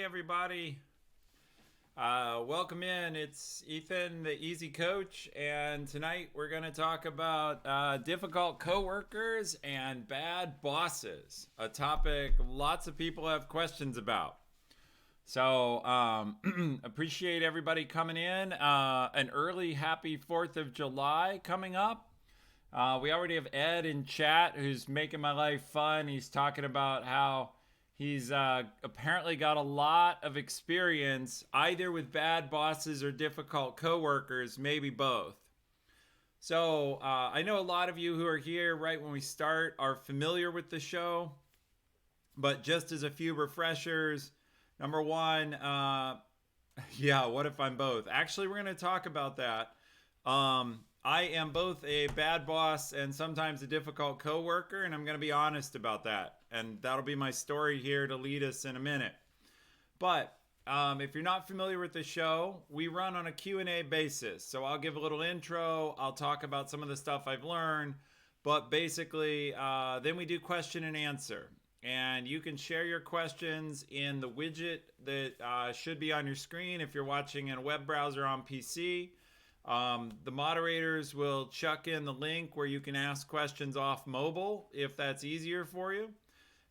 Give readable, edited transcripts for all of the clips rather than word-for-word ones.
everybody. Welcome in. It's Ethan, the Easy Coach, and tonight we're going to talk about difficult coworkers and bad bosses, a topic lots of people have questions about. So, appreciate everybody coming in. An early happy 4th of July coming up. We already have Ed in chat who's making my life fun. He's talking about how he's apparently got a lot of experience either with bad bosses or difficult coworkers, maybe both. So I know a lot of you who are here right when we start are familiar with the show, but just as a few refreshers, number one, yeah, what if I'm both? Actually, we're going to talk about that. I am both a bad boss and sometimes a difficult coworker, and I'm going to be honest about that. And that'll be my story here to lead us in a minute. But if you're not familiar with the show, we run on a Q&A basis. So I'll give a little intro. I'll talk about some of the stuff I've learned. But basically, then we do question and answer. And you can share your questions in the widget that should be on your screen if you're watching in a web browser on PC. The moderators will chuck in the link where you can ask questions off mobile if that's easier for you.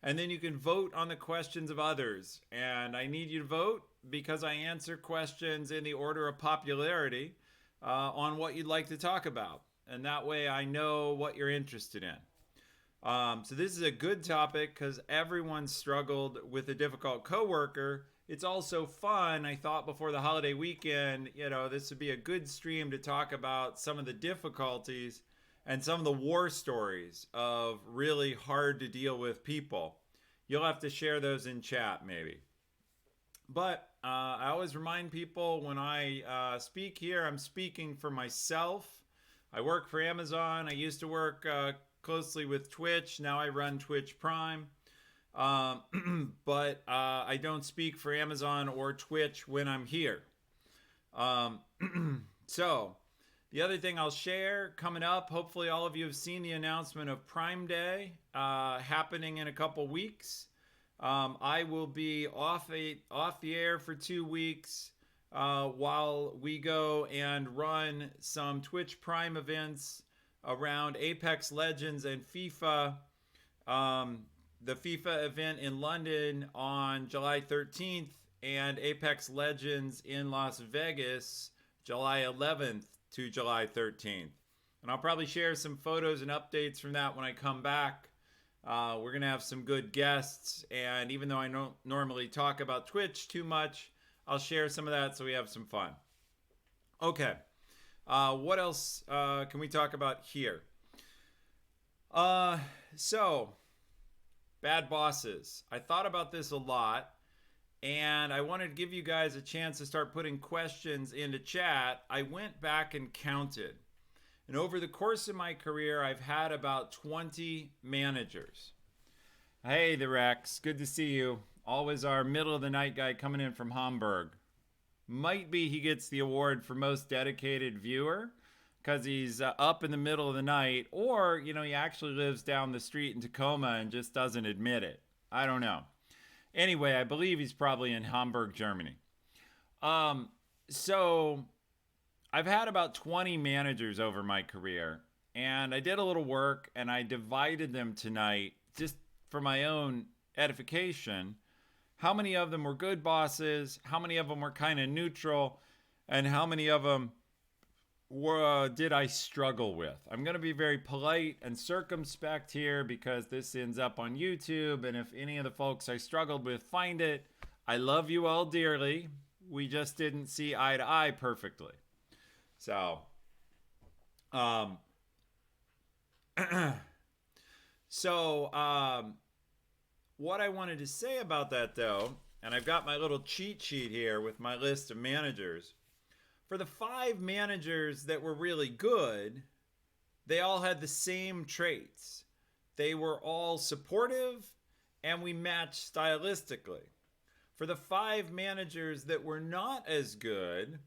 And then you can vote on the questions of others. And I need you to vote because I answer questions in the order of popularity on what you'd like to talk about. And that way I know what you're interested in. So this is a good topic because everyone struggled with a difficult coworker. It's also fun. I thought before the holiday weekend, this would be a good stream to talk about some of the difficulties and some of the war stories of really hard to deal with people. You'll have to share those in chat maybe. But I always remind people when I speak here, I'm speaking for myself. I work for Amazon. I used to work closely with Twitch. Now I run Twitch Prime. But I don't speak for Amazon or Twitch when I'm here. So the other thing I'll share coming up, hopefully all of you have seen the announcement of Prime Day happening in a couple weeks. I will be off the air for 2 weeks while we go and run some Twitch Prime events around Apex Legends and FIFA. The FIFA event in London on July 13th and Apex Legends in Las Vegas, July 11th to July 13th. And I'll probably share some photos and updates from that when I come back. We're going to have some good guests. And even though I don't normally talk about Twitch too much, I'll share some of that so we have some fun. Okay. What else can we talk about here? Bad bosses. I thought about this a lot, and I wanted to give you guys a chance to start putting questions into chat. I went back and counted. And over the course of my career, I've had about 20 managers. Hey, the Rex. Good to see you. Always our middle of the night guy coming in from Hamburg. Might be he gets the award for most dedicated viewer because he's up in the middle of the night, or, he actually lives down the street in Tacoma and just doesn't admit it. I don't know. Anyway, I believe he's probably in Hamburg, Germany. So I've had about 20 managers over my career, and I did a little work, and I divided them tonight just for my own edification. How many of them were good bosses? How many of them were kind of neutral? And how many of them did I struggle with? I'm going to be very polite and circumspect here because this ends up on YouTube. And if any of the folks I struggled with find it, I love you all dearly. We just didn't see eye to eye perfectly. So, what I wanted to say about that though, and I've got my little cheat sheet here with my list of managers. For the 5 managers that were really good, they all had the same traits. They were all supportive and we matched stylistically. For the 5 managers that were not as good,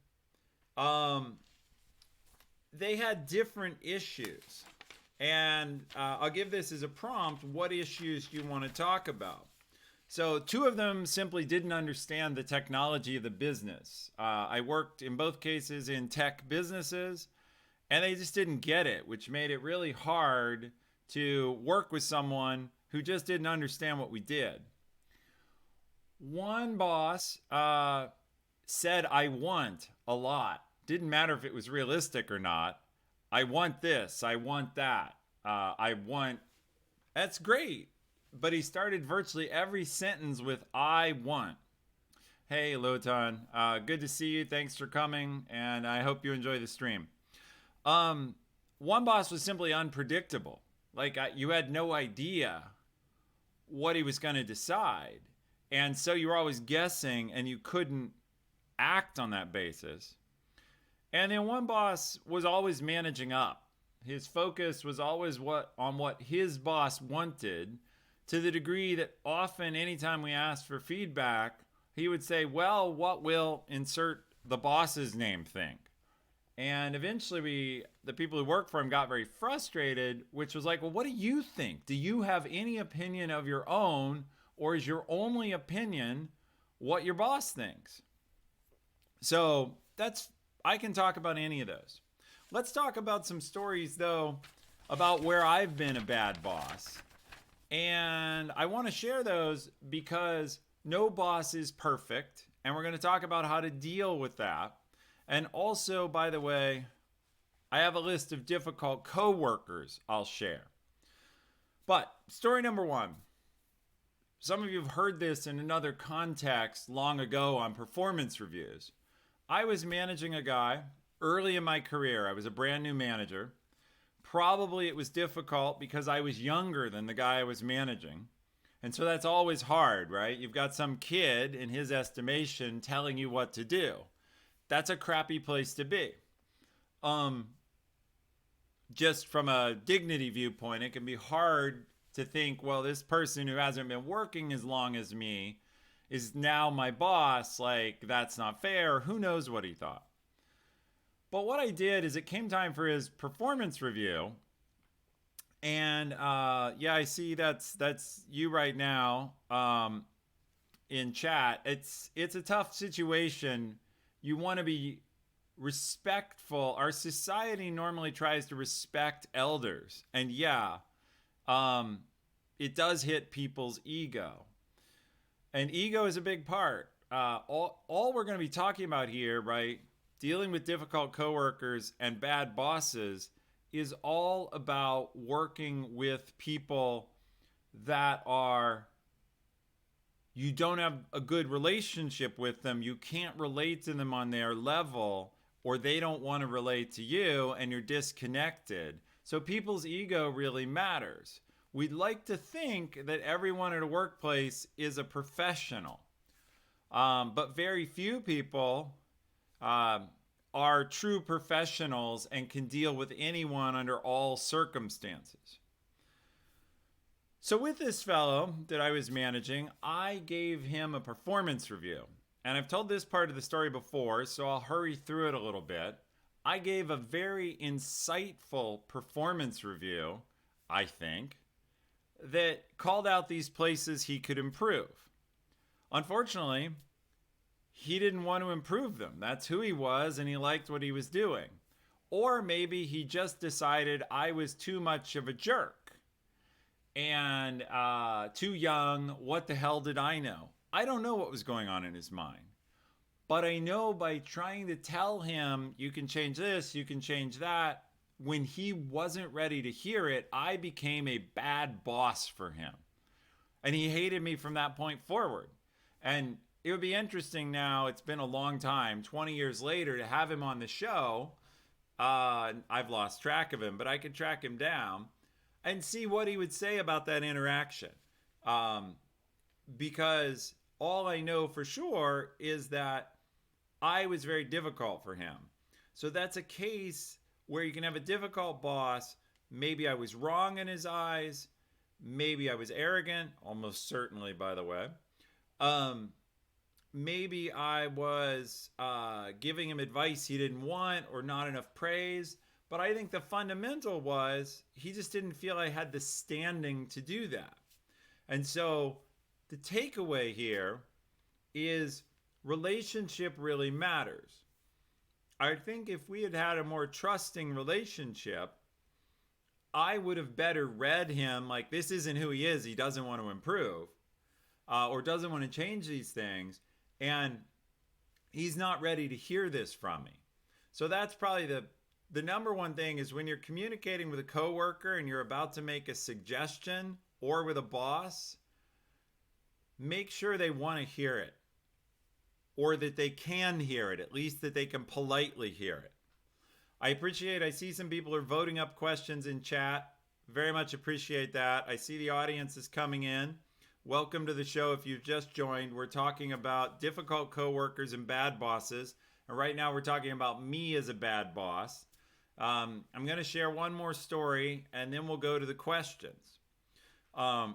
they had different issues. And I'll give this as a prompt, what issues do you want to talk about? So two of them simply didn't understand the technology of the business. I worked in both cases in tech businesses, and they just didn't get it, which made it really hard to work with someone who just didn't understand what we did. One boss said, I want a lot. Didn't matter if it was realistic or not. I want this. I want that. I want. That's great. But he started virtually every sentence with, I want. Hey, Lotan. Good to see you. Thanks for coming. And I hope you enjoy the stream. One boss was simply unpredictable. Like, you had no idea what he was going to decide. And so you were always guessing and you couldn't act on that basis. And then one boss was always managing up. His focus was always on what his boss wanted, to the degree that often anytime we asked for feedback, he would say, well, what will insert the boss's name think? And eventually the people who worked for him got very frustrated, which was like, well, what do you think? Do you have any opinion of your own, or is your only opinion what your boss thinks? So I can talk about any of those. Let's talk about some stories, though, about where I've been a bad boss. And I want to share those because no boss is perfect. And we're going to talk about how to deal with that. And also, by the way, I have a list of difficult coworkers I'll share. But story number one. Some of you have heard this in another context long ago on performance reviews. I was managing a guy early in my career. I was a brand new manager. Probably it was difficult because I was younger than the guy I was managing. And so that's always hard, right? You've got some kid, in his estimation, telling you what to do. That's a crappy place to be. Just from a dignity viewpoint, it can be hard to think, well, this person who hasn't been working as long as me is now my boss. Like, that's not fair. Who knows what he thought? But what I did is, it came time for his performance review. And yeah, I see that's you right now in chat. It's a tough situation. You want to be respectful. Our society normally tries to respect elders. And yeah, it does hit people's ego. And ego is a big part. All we're going to be talking about here, right? Dealing with difficult coworkers and bad bosses is all about working with people that you don't have a good relationship with them. You can't relate to them on their level, or they don't want to relate to you, and you're disconnected. So people's ego really matters. We'd like to think that everyone at a workplace is a professional. But very few people are true professionals and can deal with anyone under all circumstances. So with this fellow that I was managing, I gave him a performance review. And I've told this part of the story before, so I'll hurry through it a little bit. I gave a very insightful performance review, I think, that called out these places he could improve. Unfortunately, he didn't want to improve them. That's who he was, and he liked what he was doing. Or maybe he just decided I was too much of a jerk and too young. What the hell did I know? I don't know what was going on in his mind. But I know by trying to tell him, you can change this, you can change that, when he wasn't ready to hear it, I became a bad boss for him. And he hated me from that point forward. And it would be interesting now, it's been a long time, 20 years later, to have him on the show. I've lost track of him, but I could track him down and see what he would say about that interaction. Because all I know for sure is that I was very difficult for him. So that's a case where you can have a difficult boss. Maybe I was wrong in his eyes. Maybe I was arrogant, almost certainly, by the way. Maybe I was giving him advice he didn't want or not enough praise. But I think the fundamental was he just didn't feel I had the standing to do that. And so the takeaway here is relationship really matters. I think if we had had a more trusting relationship, I would have better read him like this isn't who he is. He doesn't want to improve or doesn't want to change these things. And he's not ready to hear this from me. So that's probably the number one thing is when you're communicating with a coworker and you're about to make a suggestion or with a boss, make sure they want to hear it or that they can hear it, at least that they can politely hear it. I see some people are voting up questions in chat. Very much appreciate that. I see the audience is coming in. Welcome to the show if you've just joined. We're talking about difficult coworkers and bad bosses. And right now we're talking about me as a bad boss. I'm going to share one more story and then we'll go to the questions. And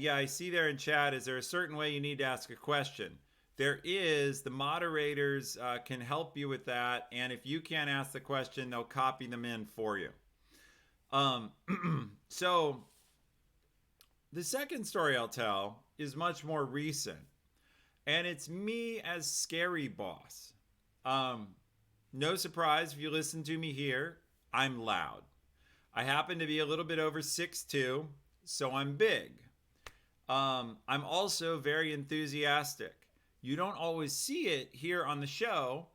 yeah, I see there in chat, is there a certain way you need to ask a question? There is. The moderators can help you with that. And if you can't ask the question, they'll copy them in for you. So the second story I'll tell is much more recent. And it's me as scary boss. No surprise if you listen to me here, I'm loud. I happen to be a little bit over 6'2", so I'm big. I'm also very enthusiastic. You don't always see it here on the show.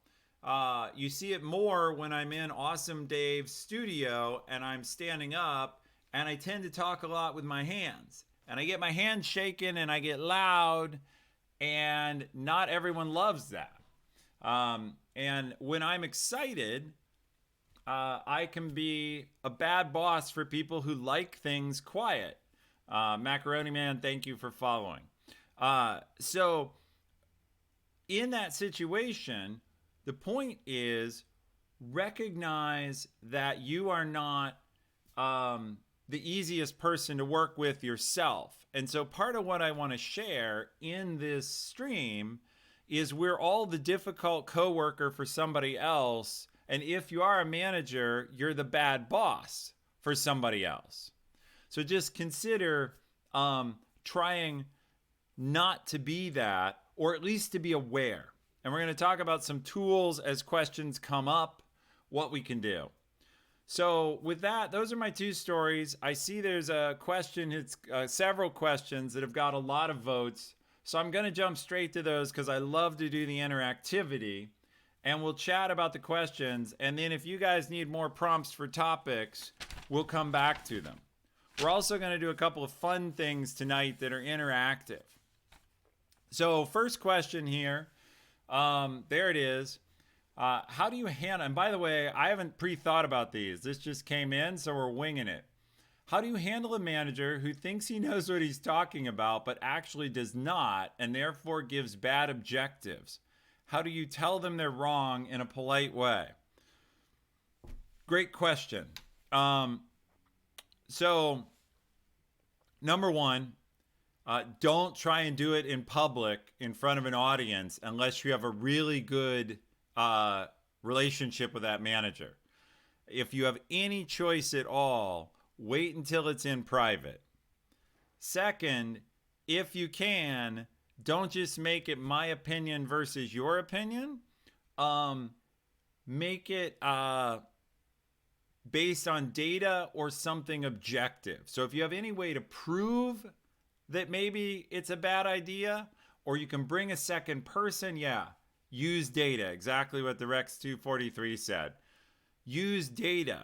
You see it more when I'm in Awesome Dave's studio and I'm standing up, and I tend to talk a lot with my hands. And I get my hands shaking and I get loud, and not everyone loves that. And when I'm excited, I can be a bad boss for people who like things quiet. Macaroni Man, thank you for following. So in that situation, the point is recognize that you are not the easiest person to work with yourself. And so part of what I want to share in this stream is we're all the difficult coworker for somebody else. And if you are a manager, you're the bad boss for somebody else. So just consider trying not to be that, or at least to be aware. And we're going to talk about some tools as questions come up, what we can do. So with that, those are my two stories. I see there's a question, it's several questions that have got a lot of votes. So I'm going to jump straight to those because I love to do the interactivity. And we'll chat about the questions. And then if you guys need more prompts for topics, we'll come back to them. We're also going to do a couple of fun things tonight that are interactive. So first question here, there it is. How do you handle, and by the way, I haven't pre-thought about these. This just came in, so we're winging it. How do you handle a manager who thinks he knows what he's talking about, but actually does not, and therefore gives bad objectives? How do you tell them they're wrong in a polite way? Great question. So, number one, don't try and do it in public in front of an audience unless you have a really good relationship with that manager. If you have any choice at all, wait until it's in private. Second, if you can, don't just make it my opinion versus your opinion. Make it based on data or something objective. So if you have any way to prove that maybe it's a bad idea, or you can bring a second person, use data. Exactly what the Rex 243 said. Use data.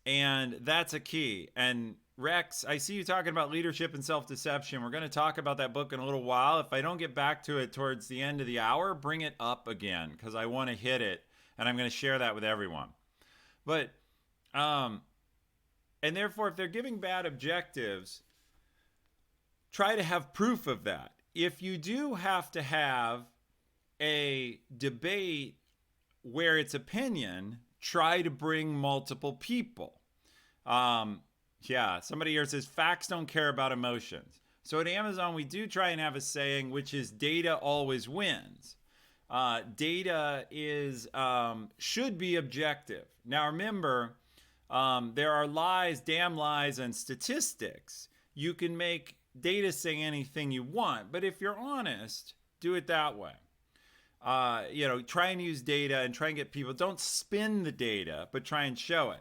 And that's a key. And Rex, I see you talking about leadership and self-deception. We're going to talk about that book in a little while. If I don't get back to it towards the end of the hour, bring it up again because I want to hit it, and I'm going to share that with everyone. But, and therefore, if they're giving bad objectives, try to have proof of that. If you do have to have a debate where it's opinion, try to bring multiple people. Somebody here says facts don't care about emotions. So at Amazon, we do try and have a saying, which is data always wins. Data is should be objective. Now remember, There are lies, damn lies, and statistics. You can make data say anything you want, but if you're honest, do it that way. Try and use data and try and get people. Don't spin the data, but try and show it.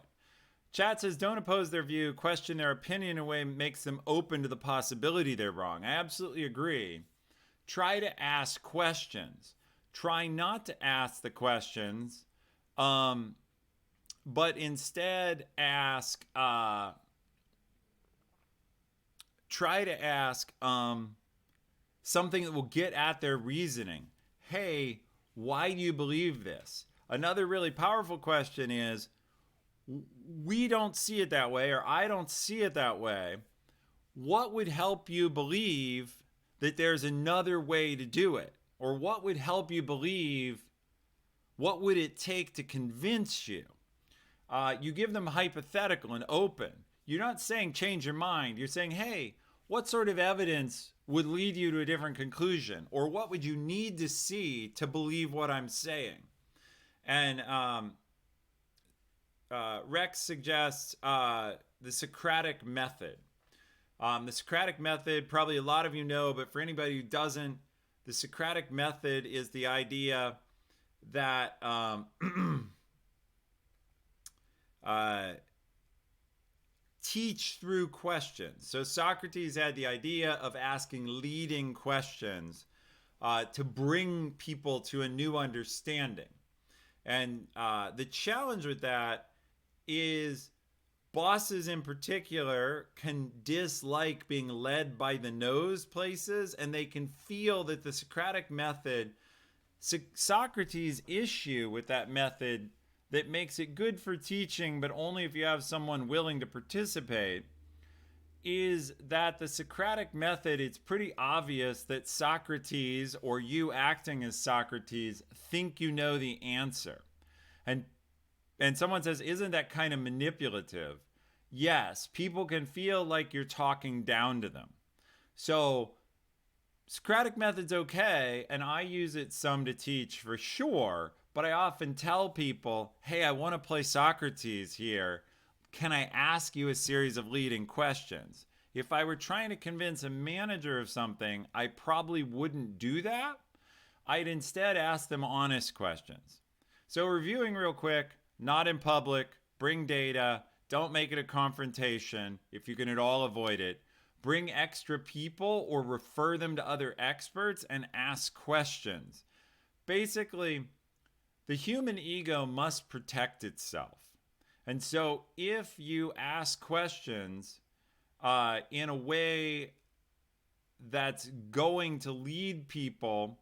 Chat says, don't oppose their view, question their opinion in a way that makes them open to the possibility they're wrong. I absolutely agree. Try to ask questions. Try not to ask the questions, but instead try to ask something that will get at their reasoning. Hey, why do you believe this? Another really powerful question is, we don't see it that way, or I don't see it that way. What would help you believe that there's another way to do it? Or what would help you believe? What would it take to convince you? You give them hypothetical and open. You're not saying change your mind. You're saying, hey, what sort of evidence would lead you to a different conclusion? Or what would you need to see to believe what I'm saying? And Rex suggests the Socratic method. The Socratic method, probably a lot of you know, but for anybody who doesn't, the Socratic method is the idea that teach through questions. So Socrates had the idea of asking leading questions to bring people to a new understanding. And the challenge with that is bosses in particular can dislike being led by the nose places, and they can feel that the Socratic method, Socrates' issue with that method that makes it good for teaching, but only if you have someone willing to participate, is that the Socratic method, it's pretty obvious that Socrates, or you acting as Socrates, think you know the answer. And someone says, isn't that kind of manipulative? Yes, people can feel like you're talking down to them. So Socratic method's okay, and I use it some to teach for sure, but I often tell people, hey, I want to play Socrates here. Can I ask you a series of leading questions? If I were trying to convince a manager of something, I probably wouldn't do that. I'd instead ask them honest questions. So reviewing real quick, not in public, bring data, don't make it a confrontation if you can at all avoid it. Bring extra people or refer them to other experts and ask questions. Basically, the human ego must protect itself. And so if you ask questions in a way that's going to lead people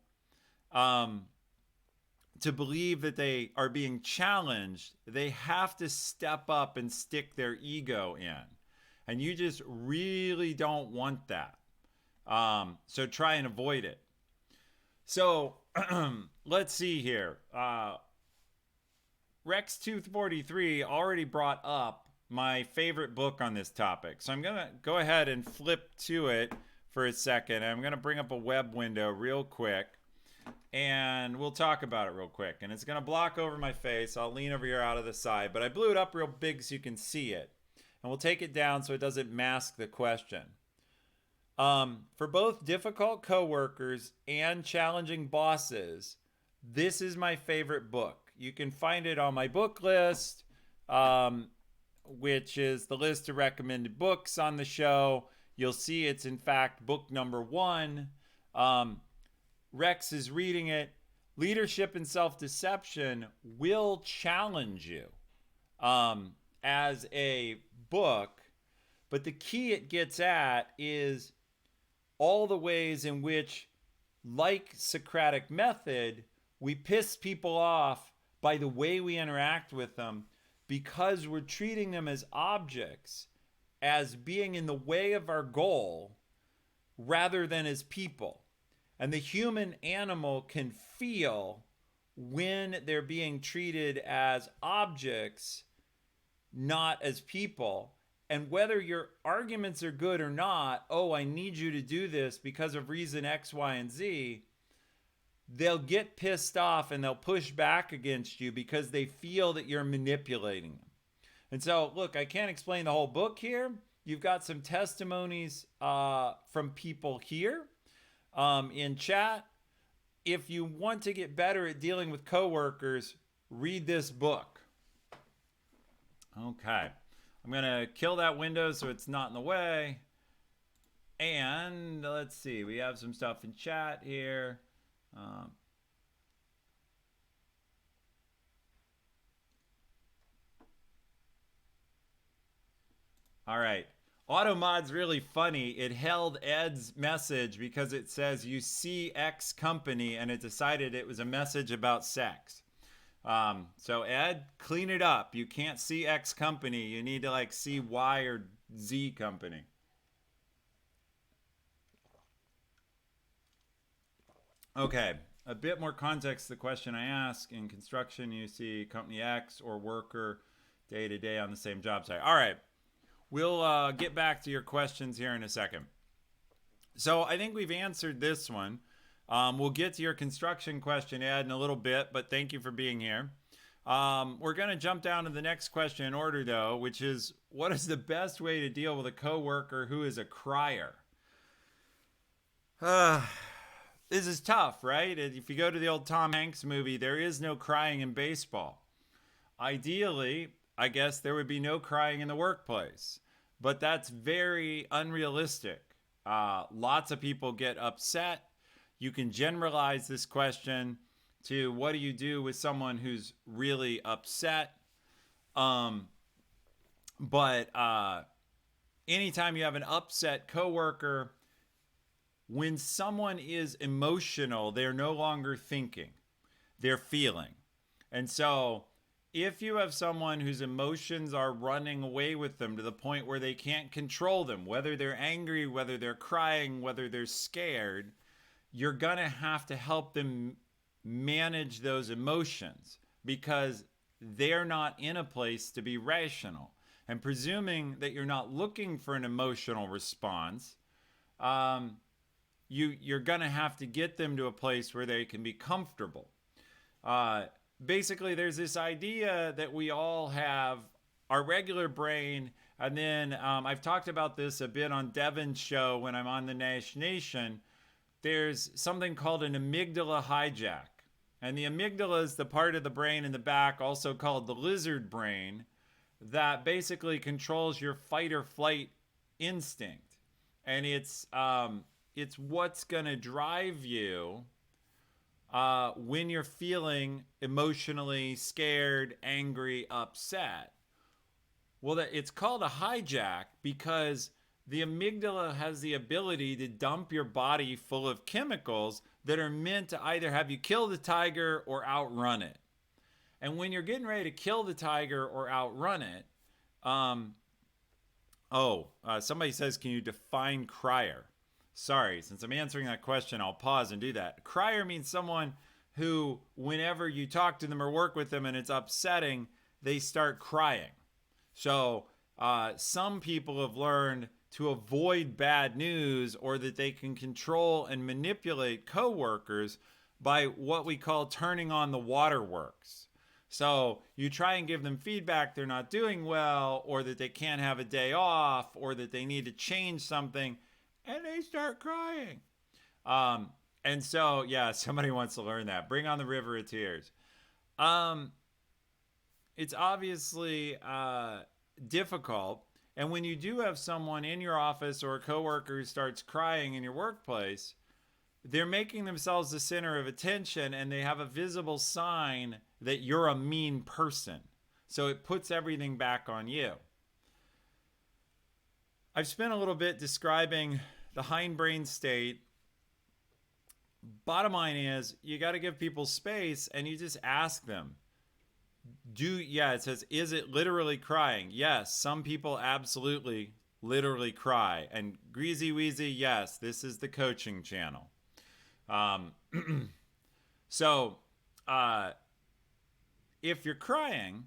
to believe that they are being challenged, they have to step up and stick their ego in. And you just really don't want that. So try and avoid it. So let's see here. Rex 243 already brought up my favorite book on this topic. So I'm going to go ahead and flip to it for a second. I'm going to bring up a web window real quick, and we'll talk about it real quick. And it's going to block over my face. I'll lean over here out of the side, but I blew it up real big so you can see it. And we'll take it down so it doesn't mask the question. For both difficult coworkers and challenging bosses, this is my favorite book. You can find it on my book list, which is the list of recommended books on the show. You'll see it's in fact book number 1. Rex is reading it. Leadership and Self-Deception will challenge you as a book, but the key it gets at is all the ways in which, like Socratic method, we piss people off by the way we interact with them because we're treating them as objects, as being in the way of our goal rather than as people. And the human animal can feel when they're being treated as objects, not as people. And whether your arguments are good or not, oh, I need you to do this because of reason X, Y, and Z, they'll get pissed off and they'll push back against you because they feel that you're manipulating them. And so, look, I can't explain the whole book here. You've got some testimonies from people here in chat. If you want to get better at dealing with coworkers, read this book. Okay. I'm going to kill that window so it's not in the way. And let's see. We have some stuff in chat here. All right. AutoMod's really funny. It held Ed's message because it says you see X company, and it decided it was a message about sex. So Ed, clean it up. You can't see X company. You need to like see Y or Z company. Okay. A bit more context to the question I ask. In construction, you see company X or worker day to day on the same job site. All right. We'll get back to your questions here in a second. So I think we've answered this one. We'll get to your construction question, Ed, in a little bit, but thank you for being here. We're going to jump down to the next question in order, though, which is, what is the best way to deal with a coworker who is a crier? This is tough, right? If you go to the old Tom Hanks movie, there is no crying in baseball. Ideally, I guess there would be no crying in the workplace, but that's very unrealistic. Lots of people get upset. You can generalize this question to what do you do with someone who's really upset? But anytime you have an upset coworker, when someone is emotional, they're no longer thinking, they're feeling. And so if you have someone whose emotions are running away with them to the point where they can't control them, whether they're angry, whether they're crying, whether they're scared, you're going to have to help them manage those emotions because they're not in a place to be rational. And presuming that you're not looking for an emotional response, you're going to have to get them to a place where they can be comfortable. Basically, there's this idea that we all have our regular brain, and then I've talked about this a bit on Devin's show when I'm on the Nash Nation. There's something called an amygdala hijack. And the amygdala is the part of the brain in the back, also called the lizard brain, that basically controls your fight or flight instinct. And it's what's going to drive you when you're feeling emotionally scared, angry, upset. Well, it's called a hijack because the amygdala has the ability to dump your body full of chemicals that are meant to either have you kill the tiger or outrun it. And when you're getting ready to kill the tiger or outrun it, somebody says, can you define crier? Sorry, since I'm answering that question, I'll pause and do that. Crier means someone who, whenever you talk to them or work with them and it's upsetting, they start crying. So some people have learned to avoid bad news or that they can control and manipulate coworkers by what we call turning on the waterworks. So you try and give them feedback they're not doing well, or that they can't have a day off, or that they need to change something, and they start crying. And so, yeah, somebody wants to learn that. Bring on the river of tears. It's obviously difficult. And when you do have someone in your office or a coworker who starts crying in your workplace, they're making themselves the center of attention, and they have a visible sign that you're a mean person. So it puts everything back on you. I've spent a little bit describing the hindbrain state. Bottom line is, you got to give people space, and you just ask them. It says, is it literally crying? Yes, some people absolutely literally cry. And Greasy Wheezy, yes, this is the coaching channel. So, if you're crying,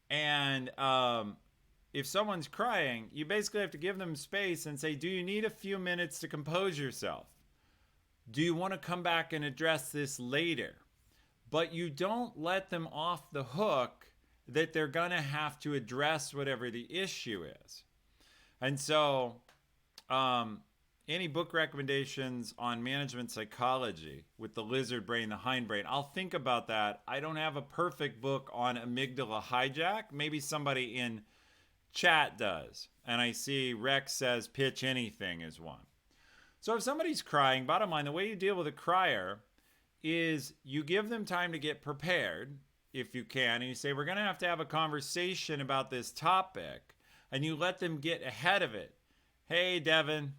and if someone's crying, you basically have to give them space and say, do you need a few minutes to compose yourself? Do you want to come back and address this later? But you don't let them off the hook that they're going to have to address whatever the issue is. And so, any book recommendations on management psychology with the lizard brain, the hindbrain? I'll think about that. I don't have a perfect book on amygdala hijack. Maybe somebody in chat does. And I see Rex says pitch anything is one. So if somebody's crying, bottom line, the way you deal with a crier is you give them time to get prepared, if you can, and you say, we're going to have a conversation about this topic, and you let them get ahead of it. Hey, Devin.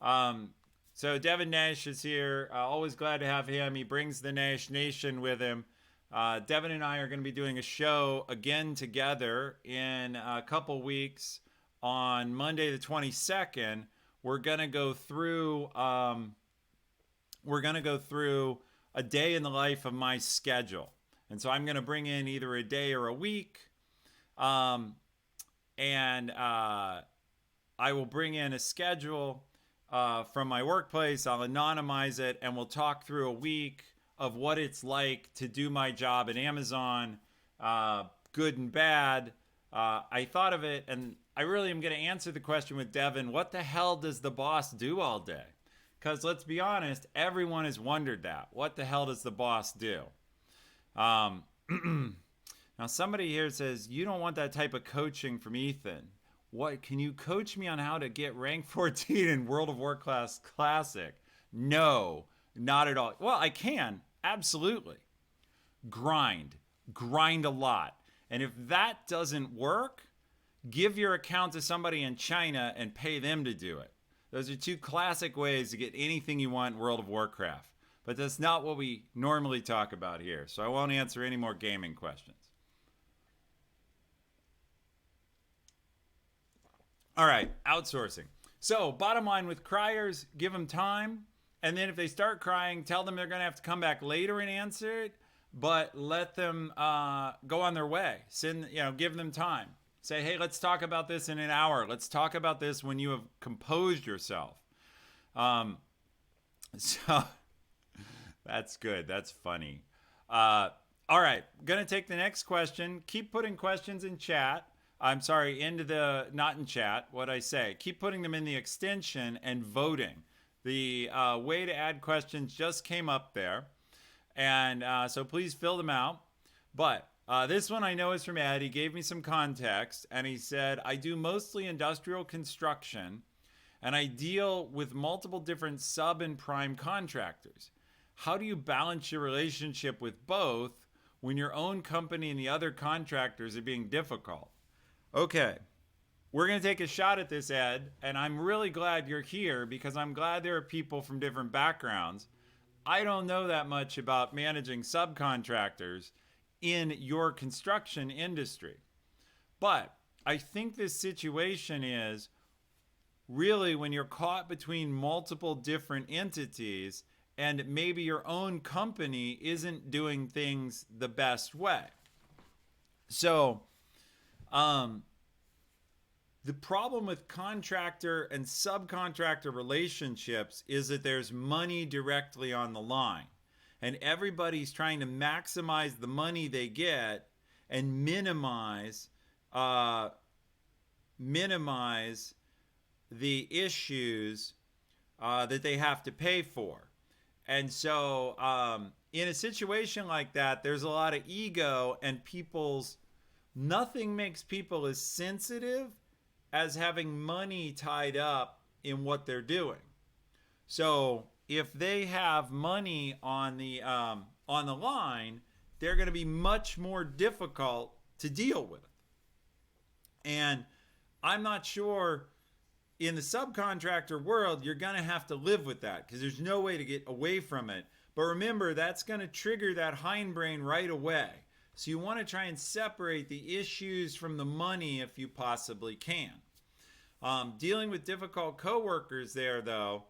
So Devin Nash is here. Always glad to have him. He brings the Nash Nation with him. Devin and I are going to be doing a show again together in a couple weeks on Monday the 22nd. We're going to go through a day in the life of my schedule. And so I'm going to bring in either a day or a week. And I will bring in a schedule from my workplace. I'll anonymize it, and we'll talk through a week of what it's like to do my job at Amazon, good and bad. I thought of it, and I really am going to answer the question with Devin, what the hell does the boss do all day? Because let's be honest, everyone has wondered that. What the hell does the boss do? Now, somebody here says, you don't want that type of coaching from Ethan. What, can you coach me on how to get rank 14 in World of Warcraft Classic? No, not at all. Well, I can, absolutely. Grind a lot. And if that doesn't work, give your account to somebody in China and pay them to do it. Those are two classic ways to get anything you want in World of Warcraft. But that's not what we normally talk about here. So I won't answer any more gaming questions. All right, outsourcing. So bottom line with criers, give them time. And then if they start crying, tell them they're going to have to come back later and answer it. But let them go on their way. Give them time. Say, hey, let's talk about this in an hour. Let's talk about this when you have composed yourself. So that's good. That's funny. All right. Going to take the next question. Keep putting questions in chat. I'm sorry, not in chat, what I say. Keep putting them in the extension and voting. The way to add questions just came up there. And so please fill them out. But this one I know is from Ed. He gave me some context. And he said, I do mostly industrial construction. And I deal with multiple different sub and prime contractors. How do you balance your relationship with both when your own company and the other contractors are being difficult? Okay, we're going to take a shot at this, Ed, and I'm really glad you're here because I'm glad there are people from different backgrounds. I don't know that much about managing subcontractors in your construction industry, but I think this situation is really when you're caught between multiple different entities and maybe your own company isn't doing things the best way. So, the problem with contractor and subcontractor relationships is that there's money directly on the line. And everybody's trying to maximize the money they get and minimize the issues that they have to pay for. And so in a situation like that, there's a lot of ego and nothing makes people as sensitive as having money tied up in what they're doing. So if they have money on the line, they're going to be much more difficult to deal with. And I'm not sure in the subcontractor world, you're going to have to live with that because there's no way to get away from it. But remember, that's going to trigger that hindbrain right away. So you want to try and separate the issues from the money if you possibly can. Dealing with difficult coworkers there, though,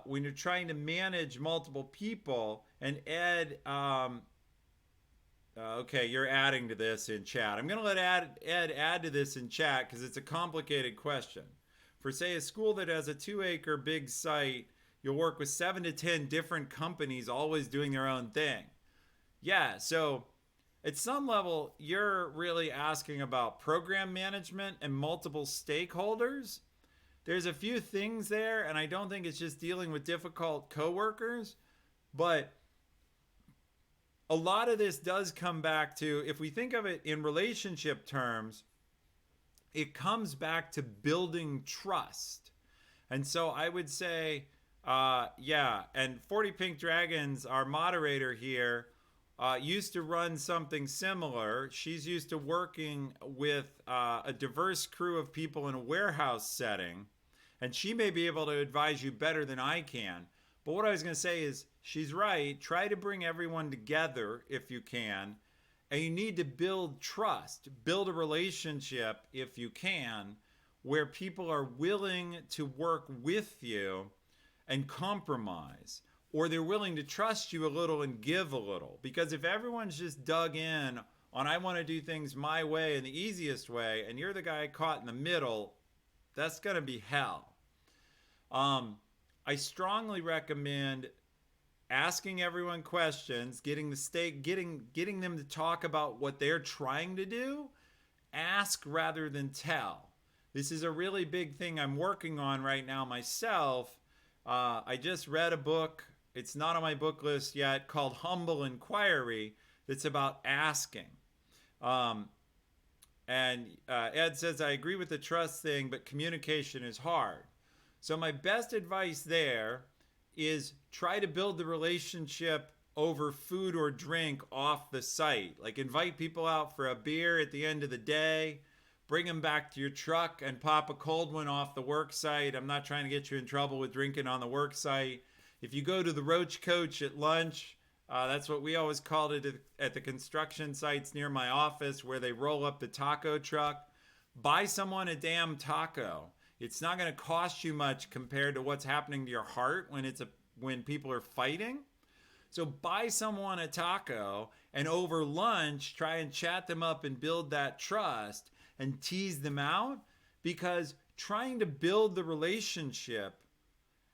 when you're trying to manage multiple people, and Ed, okay, you're adding to this in chat. I'm going to let Ed add to this in chat because it's a complicated question. For, say, a school that has a 2-acre big site, you'll work with 7 to 10 different companies always doing their own thing. Yeah, so at some level, you're really asking about program management and multiple stakeholders. There's a few things there, and I don't think it's just dealing with difficult coworkers, but a lot of this does come back to, if we think of it in relationship terms, it comes back to building trust. And so I would say, yeah, and 40 Pink Dragons, our moderator here, used to run something similar. She's used to working with a diverse crew of people in a warehouse setting, and she may be able to advise you better than I can. But what I was going to say is, she's right. Try to bring everyone together if you can. And you need to build trust, build a relationship if you can, where people are willing to work with you and compromise, or they're willing to trust you a little and give a little. Because if everyone's just dug in on, I want to do things my way and the easiest way, and you're the guy caught in the middle, that's going to be hell. I strongly recommend asking everyone questions, getting them to talk about what they're trying to do. Ask rather than tell. This is a really big thing I'm working on right now myself. I just read a book, it's not on my book list yet, called Humble Inquiry, that's about asking. And Ed says, I agree with the trust thing, but communication is hard. So my best advice there is try to build the relationship over food or drink off the site. Like, invite people out for a beer at the end of the day, bring them back to your truck and pop a cold one off the work site. I'm not trying to get you in trouble with drinking on the work site. If you go to the Roach Coach at lunch, that's what we always called it at the construction sites near my office, where they roll up the taco truck. Buy someone a damn taco. It's not going to cost you much compared to what's happening to your heart when people are fighting. So buy someone a taco, and over lunch, try and chat them up and build that trust and tease them out, because trying to build the relationship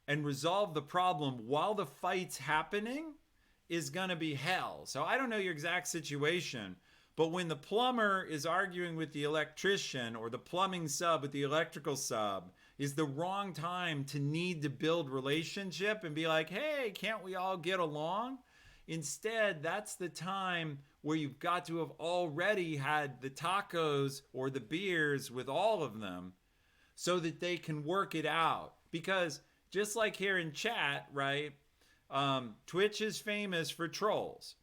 and resolve the problem while the fight's happening is going to be hell. So I don't know your exact situation, but when the plumber is arguing with the electrician, or the plumbing sub with the electrical sub, is the wrong time to need to build relationship and be like, hey, can't we all get along? Instead, that's the time where you've got to have already had the tacos or the beers with all of them, so that they can work it out. Because just like here in chat, right? Twitch is famous for trolls.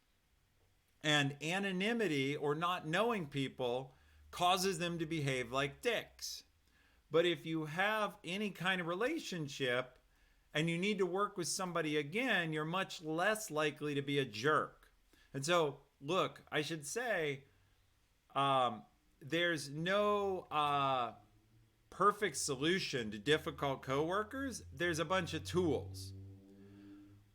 And anonymity, or not knowing people, causes them to behave like dicks. But if you have any kind of relationship and you need to work with somebody again, you're much less likely to be a jerk. And so, look, I should say, there's no perfect solution to difficult coworkers. There's a bunch of tools.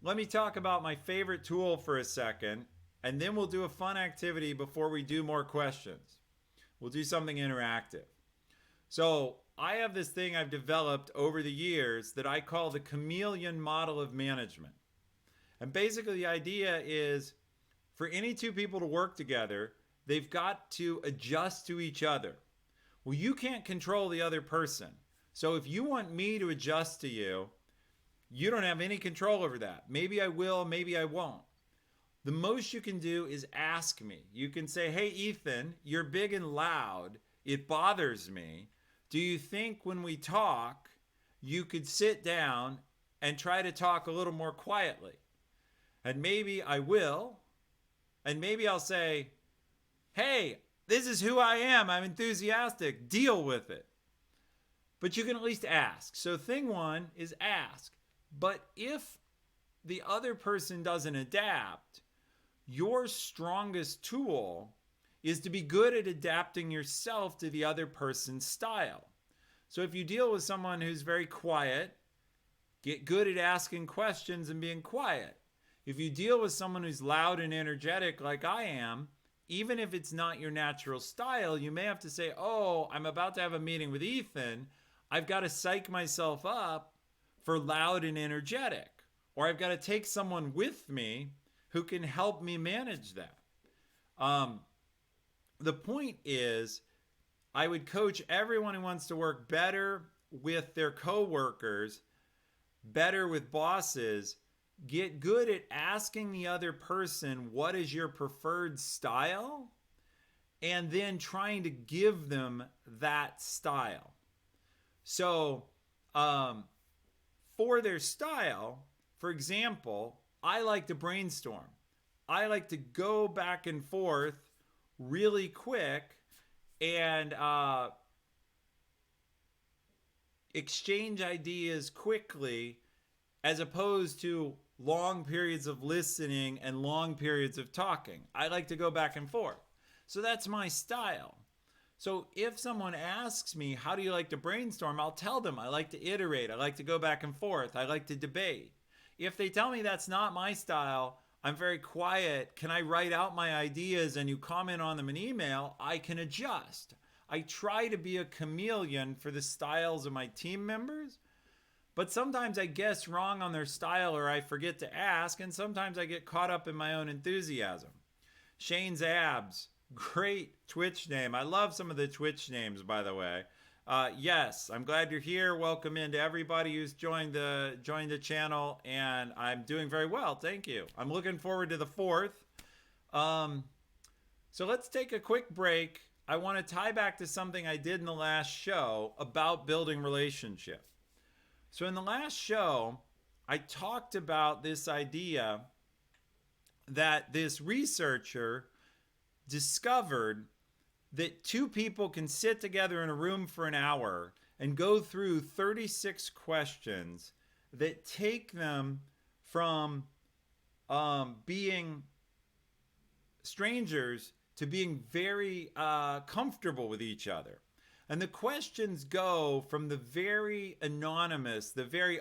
Let me talk about my favorite tool for a second, and then we'll do a fun activity before we do more questions. We'll do something interactive. So I have this thing I've developed over the years that I call the chameleon model of management. And basically the idea is, for any two people to work together, they've got to adjust to each other. Well, you can't control the other person. So if you want me to adjust to you, you don't have any control over that. Maybe I will, maybe I won't. The most you can do is ask me. You can say, hey, Ethan, you're big and loud. It bothers me. Do you think when we talk, you could sit down and try to talk a little more quietly? And maybe I will. And maybe I'll say, hey, this is who I am. I'm enthusiastic. Deal with it. But you can at least ask. So thing one is ask. But if the other person doesn't adapt, your strongest tool is to be good at adapting yourself to the other person's style. So if you deal with someone who's very quiet, get good at asking questions and being quiet. If you deal with someone who's loud and energetic like I am, even if it's not your natural style, you may have to say, oh, I'm about to have a meeting with Ethan. I've got to psych myself up for loud and energetic. Or I've got to take someone with me who can help me manage that. Um, the point is, I would coach everyone who wants to work better with their coworkers, better with bosses, get good at asking the other person, what is your preferred style? And then trying to give them that style. So, for their style, for example, I like to brainstorm. I like to go back and forth really quick and exchange ideas quickly as opposed to long periods of listening and long periods of talking. I like to go back and forth. So that's my style. So if someone asks me, how do you like to brainstorm? I'll tell them I like to iterate. I like to go back and forth. I like to debate. If they tell me that's not my style, I'm very quiet. Can I write out my ideas and you comment on them in email? I can adjust. I try to be a chameleon for the styles of my team members, but sometimes I guess wrong on their style or I forget to ask, and sometimes I get caught up in my own enthusiasm. Shane's Abs, great Twitch name. I love some of the Twitch names, by the way. Yes, I'm glad you're here. Welcome in to everybody who's joined the channel, and I'm doing very well. Thank you. I'm looking forward to the 4th. So let's take a quick break. I want to tie back to something I did in the last show about building relationship. So in the last show, I talked about this idea that this researcher discovered that two people can sit together in a room for an hour and go through 36 questions that take them from being strangers to being very comfortable with each other. And the questions go from the very anonymous, the very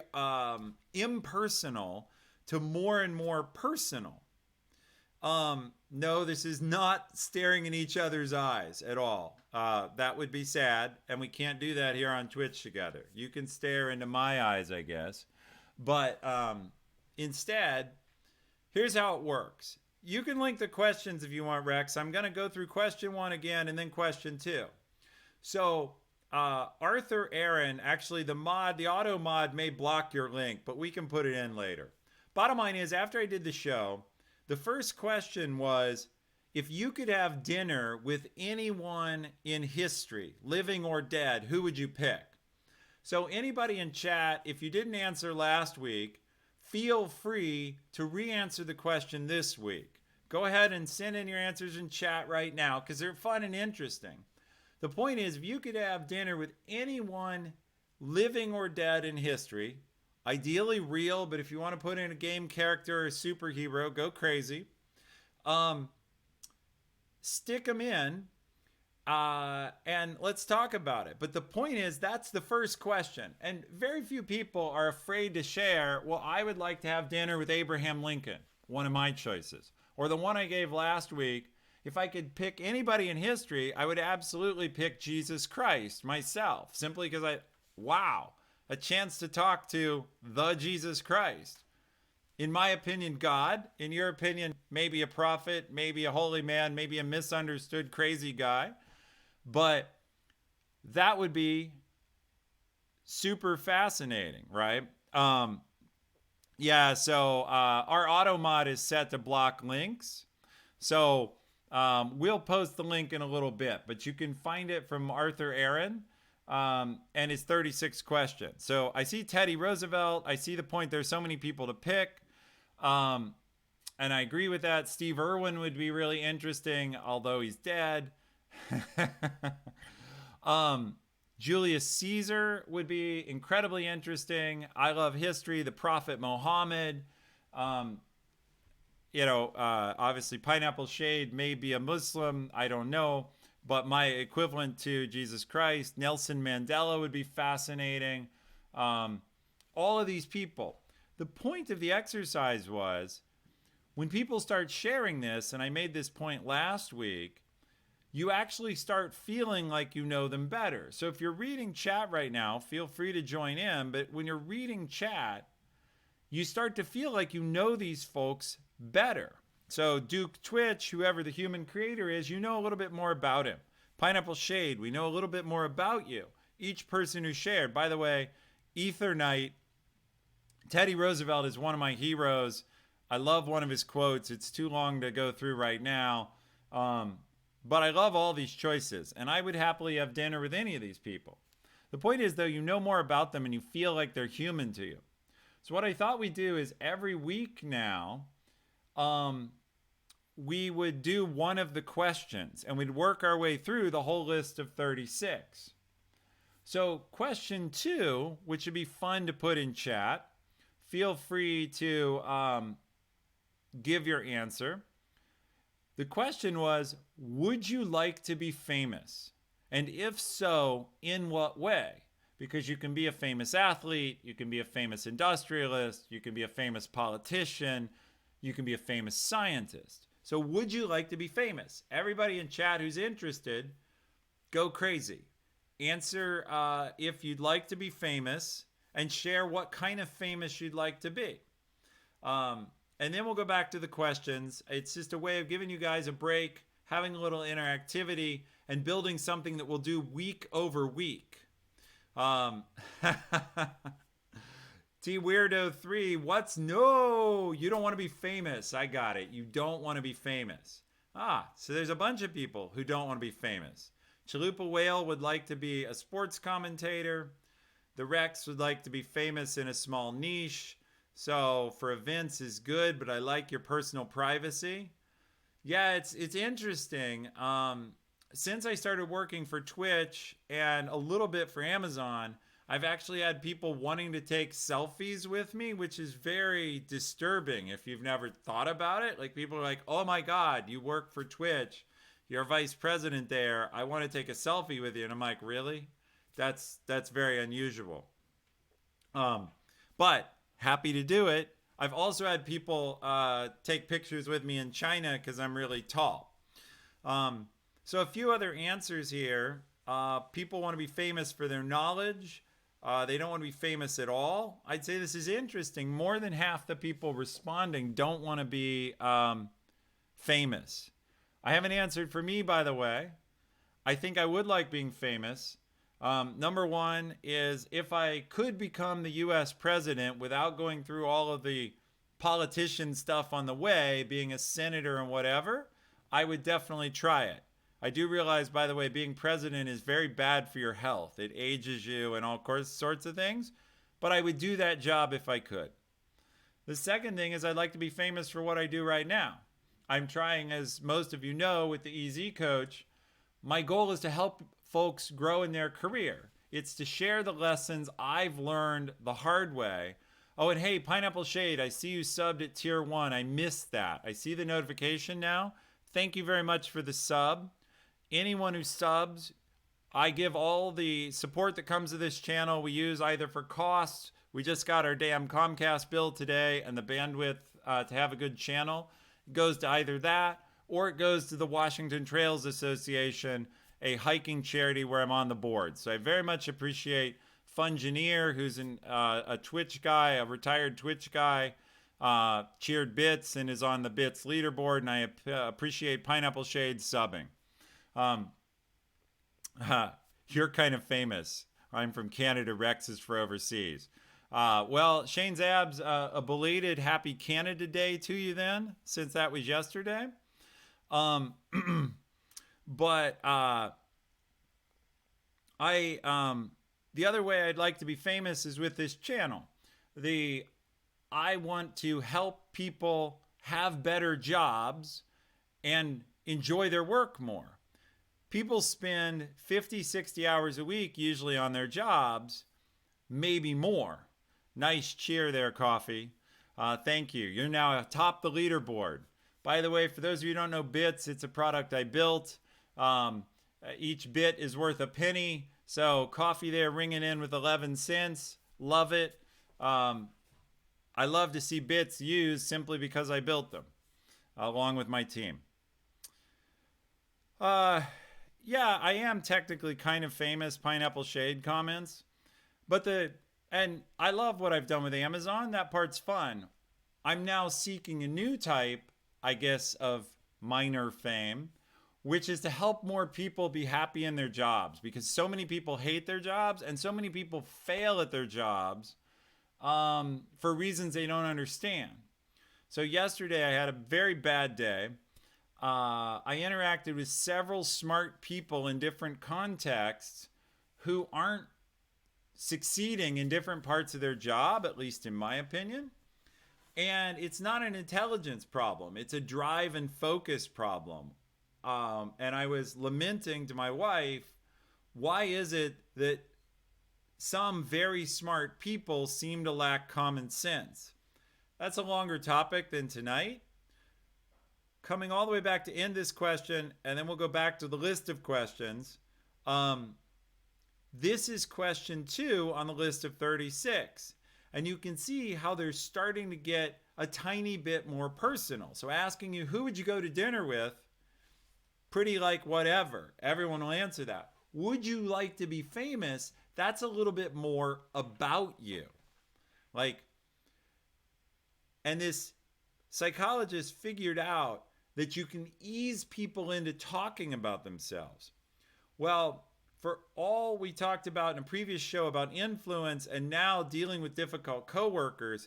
impersonal, to more and more personal. No, this is not staring in each other's eyes at all. That would be sad, and we can't do that here on Twitch together. You can stare into my eyes, I guess. But instead, here's how it works. You can link the questions if you want, Rex. I'm going to go through question 1 again and then question 2. So Arthur Aaron, actually the auto mod may block your link, but we can put it in later. Bottom line is, after I did the show, the first question was, if you could have dinner with anyone in history, living or dead, who would you pick? So anybody in chat, if you didn't answer last week, feel free to re-answer the question this week. Go ahead and send in your answers in chat right now because they're fun and interesting. The point is, if you could have dinner with anyone living or dead in history, ideally real, but if you want to put in a game character or a superhero, go crazy. Stick them in and let's talk about it. But the point is, that's the first question. And very few people are afraid to share, well, I would like to have dinner with Abraham Lincoln, one of my choices. Or the one I gave last week, if I could pick anybody in history, I would absolutely pick Jesus Christ myself, simply because wow, a chance to talk to the Jesus Christ. In my opinion, God. In your opinion, maybe a prophet, maybe a holy man, maybe a misunderstood crazy guy. But that would be super fascinating, right? Yeah, so our auto mod is set to block links. So we'll post the link in a little bit, but you can find it from Arthur Aaron. And his 36 questions. So I see Teddy Roosevelt. I see the point. There's so many people to pick. And I agree with that. Steve Irwin would be really interesting, although he's dead. Julius Caesar would be incredibly interesting. I love history. The Prophet Muhammad. Obviously Pineapple Shade may be a Muslim. I don't know. But my equivalent to Jesus Christ, Nelson Mandela, would be fascinating. All of these people. The point of the exercise was, when people start sharing this, and I made this point last week, you actually start feeling like you know them better. So if you're reading chat right now, feel free to join in. But when you're reading chat, you start to feel like you know these folks better. So Duke Twitch, whoever the human creator is, you know a little bit more about him. Pineapple Shade, we know a little bit more about you. Each person who shared. By the way, Ether Knight, Teddy Roosevelt is one of my heroes. I love one of his quotes. It's too long to go through right now. But I love all these choices, and I would happily have dinner with any of these people. The point is, though, you know more about them and you feel like they're human to you. So what I thought we'd do is every week now, we would do one of the questions, and we'd work our way through the whole list of 36. So question 2, which would be fun to put in chat, feel free to give your answer. The question was, would you like to be famous? And if so, in what way? Because you can be a famous athlete, you can be a famous industrialist, you can be a famous politician, you can be a famous scientist. So would you like to be famous? Everybody in chat who's interested, go crazy. Answer if you'd like to be famous and share what kind of famous you'd like to be. And then we'll go back to the questions. It's just a way of giving you guys a break, having a little interactivity, and building something that we'll do week over week. T Weirdo 3, no, you don't want to be famous. I got it. You don't want to be famous. So there's a bunch of people who don't want to be famous. Chalupa Whale would like to be a sports commentator. The Rex would like to be famous in a small niche. So for events is good, but I like your personal privacy. Yeah, it's interesting. Since I started working for Twitch and a little bit for Amazon, I've actually had people wanting to take selfies with me, which is very disturbing if you've never thought about it. Like, people are like, oh my God, you work for Twitch. You're vice president there. I want to take a selfie with you. And I'm like, really? That's very unusual. But happy to do it. I've also had people take pictures with me in China because I'm really tall. So a few other answers here. People want to be famous for their knowledge. They don't want to be famous at all. I'd say this is interesting. More than half the people responding don't want to be famous. I haven't answered for me, by the way. I think I would like being famous. Number one is if I could become the U.S. president without going through all of the politician stuff on the way, being a senator and whatever, I would definitely try it. I do realize, by the way, being president is very bad for your health. It ages you and all sorts of things. But I would do that job if I could. The second thing is I'd like to be famous for what I do right now. I'm trying, as most of you know, with the EZ Coach. My goal is to help folks grow in their career. It's to share the lessons I've learned the hard way. Oh, and hey, Pineapple Shade, I see you subbed at tier 1. I missed that. I see the notification now. Thank you very much for the sub. Anyone who subs, I give all the support that comes to this channel. We use either for costs. We just got our damn Comcast bill today, and the bandwidth to have a good channel goes to either that or it goes to the Washington Trails Association, a hiking charity where I'm on the board. So I very much appreciate Fungineer, who's a Twitch guy, a retired Twitch guy, cheered Bits and is on the Bits leaderboard, and I appreciate Pineapple Shade subbing. You're kind of famous. I'm from Canada. Rex is for overseas. Well, Shane's Abs, a belated happy Canada Day to you then, since that was yesterday. But the other way I'd like to be famous is with this channel. I want to help people have better jobs and enjoy their work more. People spend 50, 60 hours a week usually on their jobs, maybe more. Nice cheer there, Coffee. Thank you. You're now atop the leaderboard. By the way, for those of you who don't know Bits, it's a product I built. Each bit is worth a penny. So Coffee there ringing in with 11 cents. Love it. I love to see Bits used simply because I built them, along with my team. Yeah, I am technically kind of famous, Pineapple Shade comments. And I love what I've done with Amazon. That part's fun. I'm now seeking a new type I guess, of minor fame, which is to help more people be happy in their jobs because so many people hate their jobs and so many people fail at their jobs for reasons they don't understand. So, yesterday I had a very bad day. I interacted with several smart people in different contexts who aren't succeeding in different parts of their job, at least in my opinion. And it's not an intelligence problem, it's a drive and focus problem. And I was lamenting to my wife, why is it that some very smart people seem to lack common sense? That's a longer topic than tonight. Coming all the way back to end this question, and then we'll go back to the list of questions. This is question 2 on the list of 36. And you can see how they're starting to get a tiny bit more personal. So asking you, who would you go to dinner with? Pretty like whatever. Everyone will answer that. Would you like to be famous? That's a little bit more about you. And this psychologist figured out that you can ease people into talking about themselves. Well, for all we talked about in a previous show about influence and now dealing with difficult coworkers,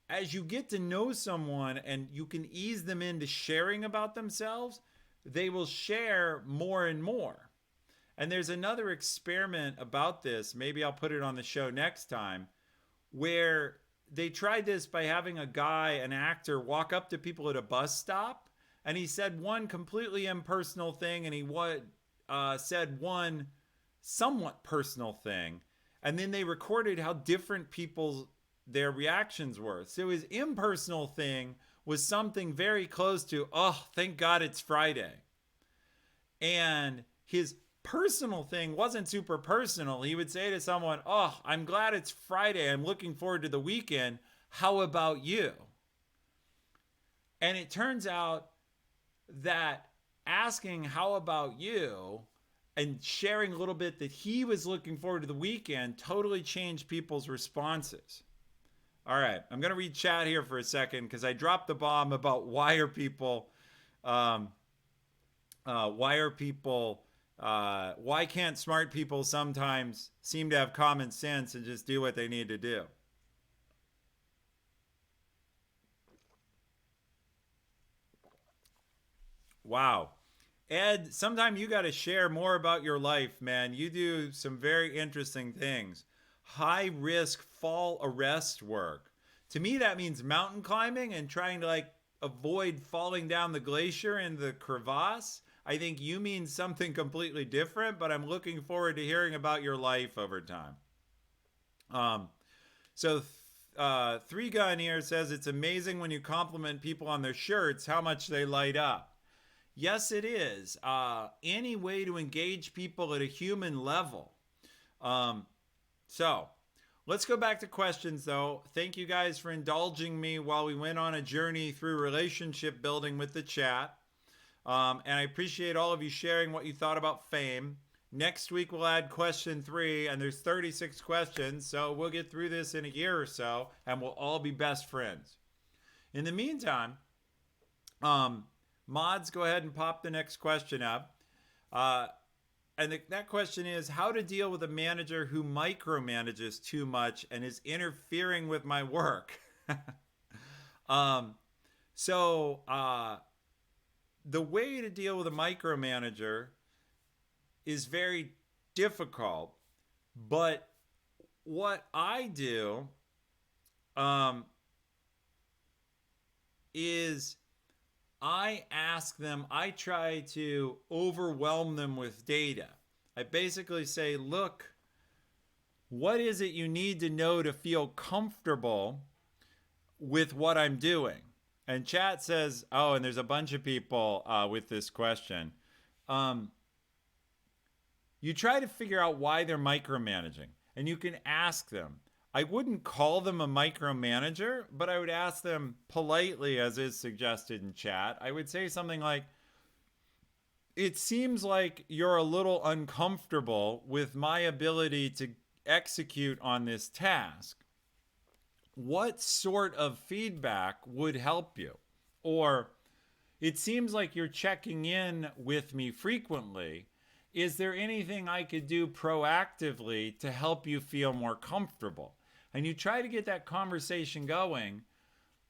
as you get to know someone and you can ease them into sharing about themselves, they will share more and more. And there's another experiment about this, maybe I'll put it on the show next time, where they tried this by having a guy, an actor, walk up to people at a bus stop, and he said one completely impersonal thing, and he said one somewhat personal thing, and then they recorded how different their reactions were. So his impersonal thing was something very close to, oh, thank God it's Friday. And his personal thing wasn't super personal. He would say to someone, oh, I'm glad it's Friday. I'm looking forward to the weekend. How about you? And it turns out that asking how about you and sharing a little bit that he was looking forward to the weekend totally changed people's responses. All right, I'm going to read chat here for a second because I dropped the bomb about why can't smart people sometimes seem to have common sense and just do what they need to do? Wow. Ed, sometime you got to share more about your life, man. You do some very interesting things. High risk fall arrest work. To me, that means mountain climbing and trying to avoid falling down the glacier in the crevasse. I think you mean something completely different, but I'm looking forward to hearing about your life over time. So, Three Gun here says it's amazing when you compliment people on their shirts how much they light up. Yes, it is. Any way to engage people at a human level. So, let's go back to questions, though. Thank you guys for indulging me while we went on a journey through relationship building with the chat. And I appreciate all of you sharing what you thought about fame. Next week, we'll add question 3, and there's 36 questions, so we'll get through this in a year or so, and we'll all be best friends. In the meantime, mods, go ahead and pop the next question up. That question is how to deal with a manager who micromanages too much and is interfering with my work. The way to deal with a micromanager is very difficult, but what I do is I ask them, I try to overwhelm them with data. I basically say, look, what is it you need to know to feel comfortable with what I'm doing? And chat says, oh, and there's a bunch of people with this question. You try to figure out why they're micromanaging, and you can ask them. I wouldn't call them a micromanager, but I would ask them politely, as is suggested in chat. I would say something like, it seems like you're a little uncomfortable with my ability to execute on this task. What sort of feedback would help you? Or It seems like you're checking in with me frequently. Is there anything I could do proactively to help you feel more comfortable? And you try to get that conversation going.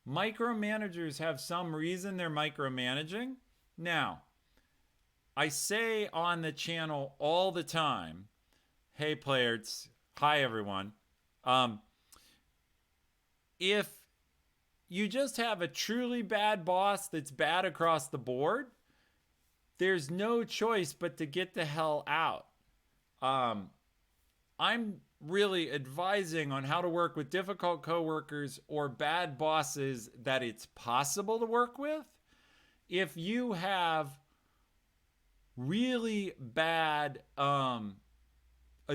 Micromanagers have some reason they're micromanaging. Now, I say on the channel all the time, hey players, hi everyone. If you just have a truly bad boss that's bad across the board, there's no choice but to get the hell out. I'm really advising on how to work with difficult coworkers or bad bosses that it's possible to work with. If you have really bad, a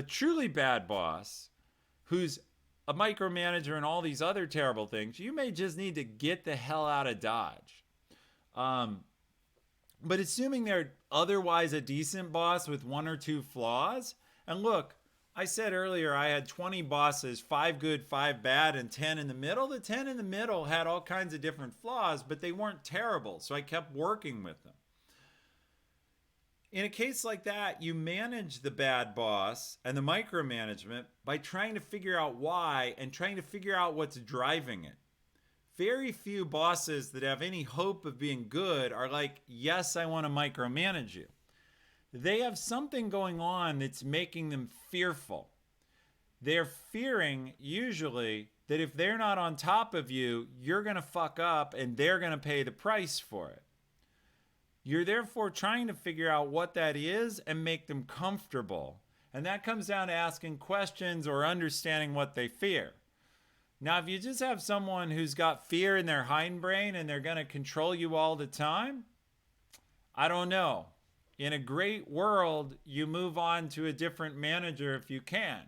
truly bad boss who's a micromanager and all these other terrible things, you may just need to get the hell out of Dodge. But assuming they're otherwise a decent boss with one or two flaws, and look, I said earlier I had 20 bosses, 5 good, 5 bad, and 10 in the middle. The 10 in the middle had all kinds of different flaws, but they weren't terrible, so I kept working with them. In a case like that, you manage the bad boss and the micromanagement by trying to figure out why and trying to figure out what's driving it. Very few bosses that have any hope of being good are like, yes, I want to micromanage you. They have something going on that's making them fearful. They're fearing usually that if they're not on top of you, you're going to fuck up and they're going to pay the price for it. You're therefore trying to figure out what that is and make them comfortable. And that comes down to asking questions or understanding what they fear. Now, if you just have someone who's got fear in their hindbrain and they're going to control you all the time, I don't know. In a great world, you move on to a different manager if you can.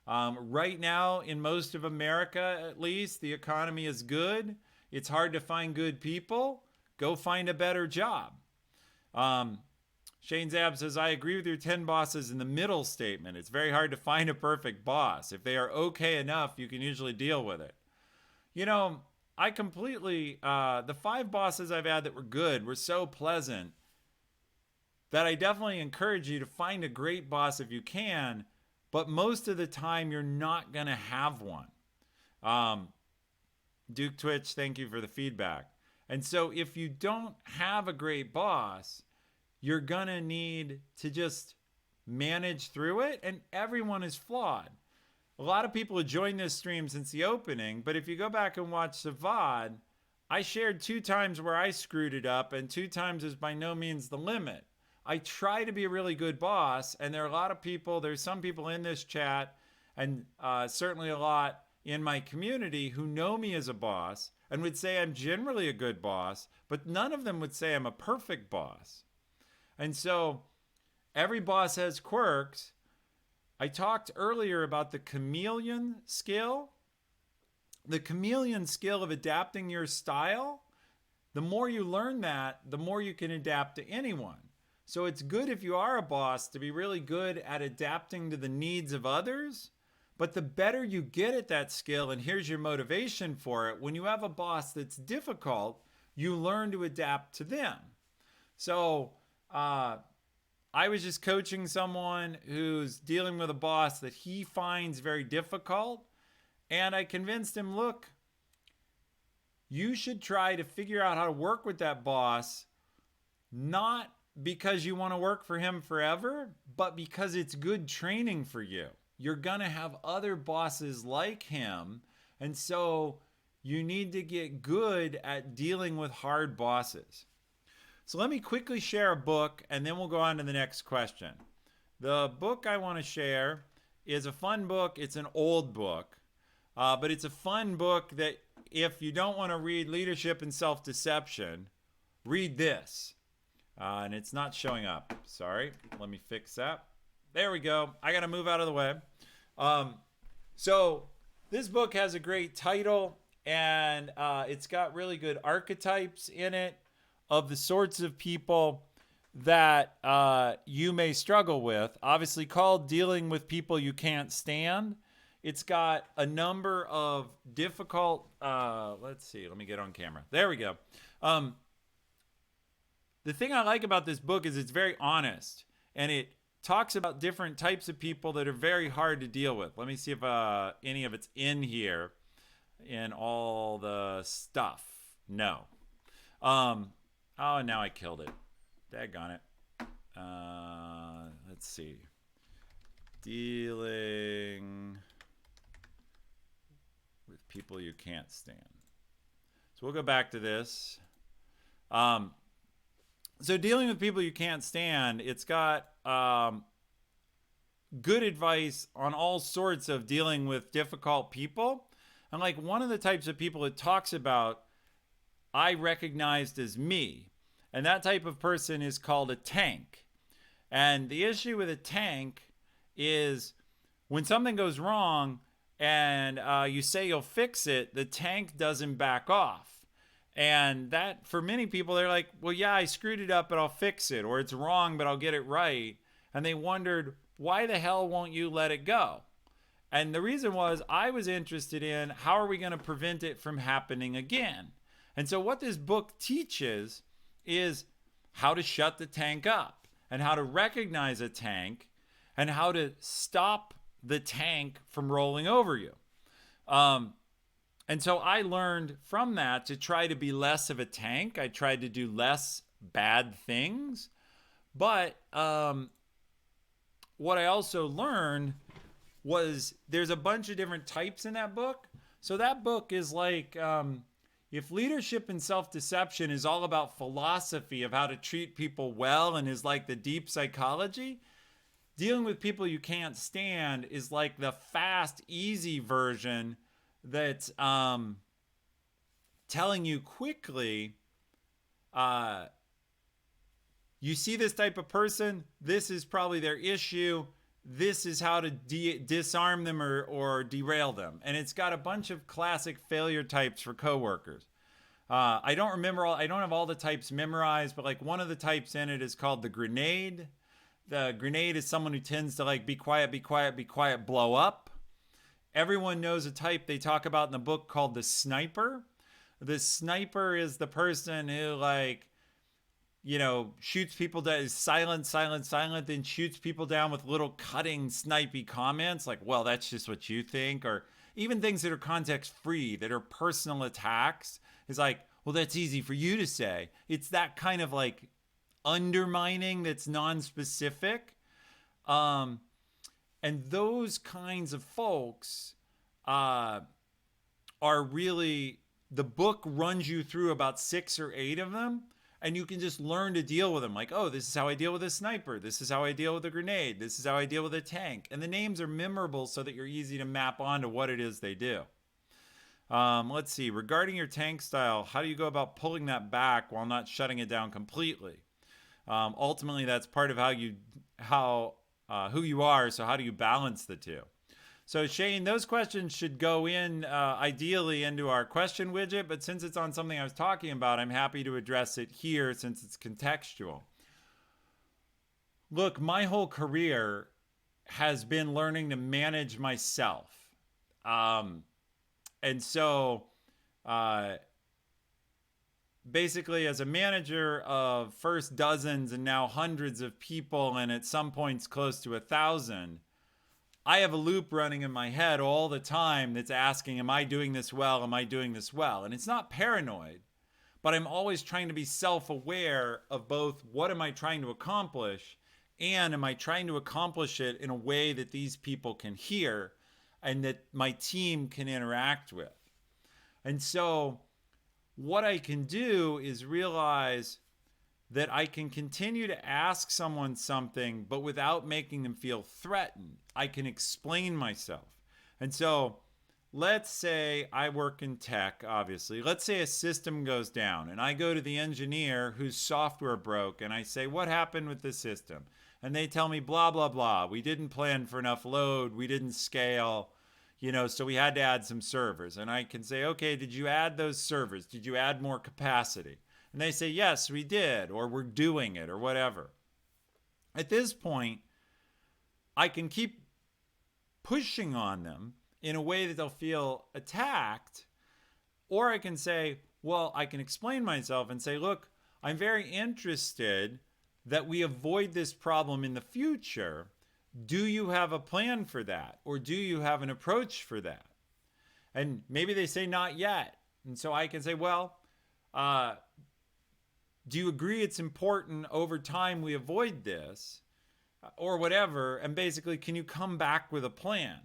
Right now, in most of America, at least, the economy is good. It's hard to find good people. Go find a better job. Shane Zab says, I agree with your 10 bosses in the middle statement. It's very hard to find a perfect boss. If they are okay enough, you can usually deal with it. You know, I completely, the 5 bosses I've had that were good were so pleasant that I definitely encourage you to find a great boss if you can, but most of the time you're not going to have one. Duke Twitch, thank you for the feedback. And so if you don't have a great boss, you're going to need to just manage through it, and everyone is flawed. A lot of people have joined this stream since the opening, but if you go back and watch the VOD, I shared 2 times where I screwed it up, and 2 times is by no means the limit. I try to be a really good boss, and there are a lot of people, there's some people in this chat, and certainly a lot in my community who know me as a boss and would say I'm generally a good boss, but none of them would say I'm a perfect boss. And so every boss has quirks. I talked earlier about the chameleon skill. The chameleon skill of adapting your style. The more you learn that, the more you can adapt to anyone. So it's good if you are a boss to be really good at adapting to the needs of others. But the better you get at that skill, and here's your motivation for it, when you have a boss that's difficult, you learn to adapt to them. So I was just coaching someone who's dealing with a boss that he finds very difficult. And I convinced him, look, you should try to figure out how to work with that boss, not because you want to work for him forever, but because it's good training for you. You're going to have other bosses like him. And so you need to get good at dealing with hard bosses. So let me quickly share a book, and then we'll go on to the next question. The book I want to share is a fun book. It's an old book, but it's a fun book that if you don't want to read Leadership and Self-Deception, read this. And it's not showing up. Sorry. Let me fix that. There we go. I got to move out of the way. So this book has a great title, and it's got really good archetypes in it of the sorts of people that you may struggle with. Obviously called Dealing with People You Can't Stand. It's got a number of difficult, let's see, let me get on camera. There we go. the thing I like about this book is it's very honest, and it talks about different types of people that are very hard to deal with. Let me see if any of it's in here in all the stuff. No. Oh, now I killed it. Daggone it. Let's see. Dealing with people you can't stand. So we'll go back to this. So dealing with people you can't stand, it's got good advice on all sorts of dealing with difficult people. And like one of the types of people it talks about, I recognized as me. And that type of person is called a tank. And the issue with a tank is when something goes wrong and you say you'll fix it, the tank doesn't back off. And that, for many people, they're like, well, yeah, I screwed it up, but I'll fix it. Or it's wrong, but I'll get it right. And they wondered, why the hell won't you let it go? And the reason was I was interested in how are we going to prevent it from happening again? And so what this book teaches is how to shut the tank up and how to recognize a tank and how to stop the tank from rolling over you. And so I learned from that to try to be less of a tank. I tried to do less bad things. But what I also learned was there's a bunch of different types in that book. So that book is like, if leadership and self-deception is all about philosophy of how to treat people well and is like the deep psychology, dealing with people you can't stand is like the fast, easy version that's telling you quickly, you see this type of person, this is probably their issue, this is how to disarm them or derail them. And it's got a bunch of classic failure types for coworkers. I don't have all the types memorized, but like one of the types in it is called the grenade. The grenade is someone who tends to like be quiet, blow up. Everyone knows a type they talk about in the book called the sniper. The sniper is the person who like, shoots people down, is silent, then shoots people down with little cutting, snipey comments like, well, that's just what you think. Or even things that are context free, that are personal attacks. Is like, well, that's easy for you to say. It's that kind of like undermining that's non-specific. And those kinds of folks are really, the book runs you through about 6 or 8 of them, and you can just learn to deal with them. Like, oh, this is how I deal with a sniper. This is how I deal with a grenade. This is how I deal with a tank. And the names are memorable so that you're easy to map onto what it is they do. Let's see. Regarding your tank style, how do you go about pulling that back while not shutting it down completely? Ultimately, that's part of who you are. So how do you balance the two? So Shane, those questions should go in ideally into our question widget, but since it's on something I was talking about, I'm happy to address it here since it's contextual. Look, my whole career has been learning to manage myself. And so basically as a manager of first dozens and now hundreds of people and at some points close to 1,000, I have a loop running in my head all the time that's asking, am I doing this well? Am I doing this well? And it's not paranoid, but I'm always trying to be self-aware of both what am I trying to accomplish and am I trying to accomplish it in a way that these people can hear and that my team can interact with. And so what I can do is realize that I can continue to ask someone something, but without making them feel threatened. I can explain myself. And so let's say I work in tech, obviously. Let's say a system goes down and I go to the engineer whose software broke and I say, what happened with the system? And they tell me, blah, blah, blah. We didn't plan for enough load. We didn't scale, so we had to add some servers. And I can say, okay, did you add those servers? Did you add more capacity? And they say, yes, we did, or we're doing it, or whatever. At this point, I can keep pushing on them in a way that they'll feel attacked, or I can say, well, I can explain myself and say, look, I'm very interested that we avoid this problem in the future. Do you have a plan for that? Or do you have an approach for that? And maybe they say not yet. And so I can say, well, do you agree it's important over time we avoid this or whatever? And basically, can you come back with a plan?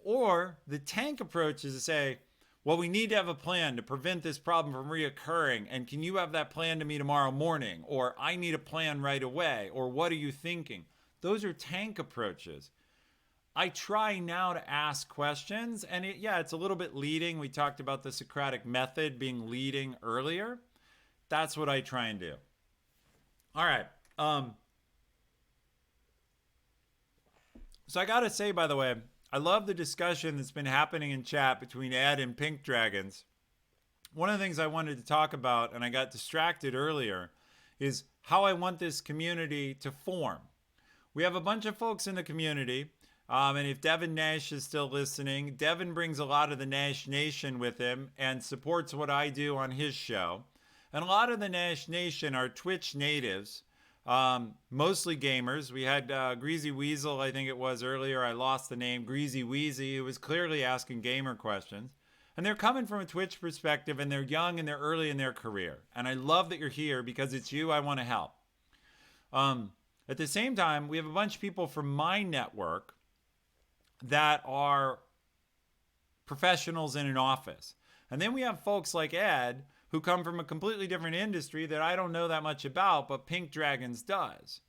Or the tank approach is to say, well, we need to have a plan to prevent this problem from reoccurring. And can you have that plan to me tomorrow morning? Or I need a plan right away. Or what are you thinking? Those are tank approaches. I try now to ask questions. And it's a little bit leading. We talked about the Socratic method being leading earlier. That's what I try and do. All right. So I got to say, by the way, I love the discussion that's been happening in chat between Ed and Pink Dragons. One of the things I wanted to talk about, and I got distracted earlier, is how I want this community to form. We have a bunch of folks in the community, and if Devin Nash is still listening, Devin brings a lot of the Nash Nation with him and supports what I do on his show. And a lot of the Nash Nation are Twitch natives, mostly gamers. We had Greasy Weasel, I think it was earlier. I lost the name. Greasy Wheezy, who was clearly asking gamer questions. And they're coming from a Twitch perspective, and they're young and they're early in their career. And I love that you're here because it's you I want to help. At the same time, we have a bunch of people from my network that are professionals in an office. And then we have folks like Ed, who come from a completely different industry that I don't know that much about, but Pink Dragons does.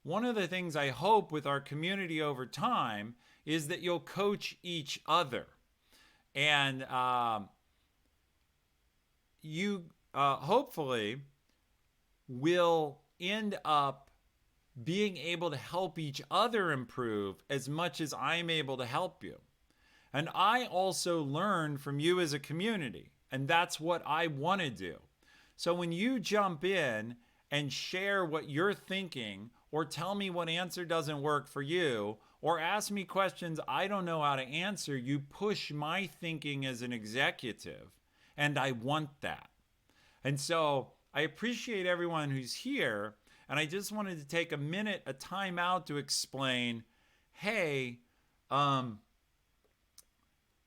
One of the things I hope with our community over time is that you'll coach each other. And you hopefully will end up being able to help each other improve as much as I'm able to help you. And I also learn from you as a community. And that's what I want to do. So when you jump in and share what you're thinking, or tell me what answer doesn't work for you, or ask me questions I don't know how to answer, you push my thinking as an executive. And I want that. And so I appreciate everyone who's here. And I just wanted to take a time out to explain, hey,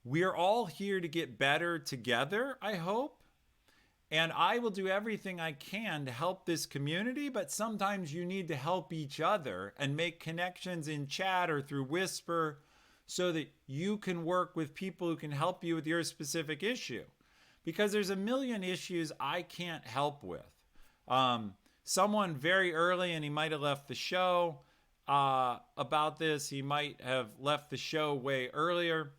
we're all here to get better together, I hope. And I will do everything I can to help this community, but sometimes you need to help each other and make connections in chat or through Whisper so that you can work with people who can help you with your specific issue. Because there's a million issues I can't help with. Someone very early, and he might have left the show about this, he might have left the show way earlier,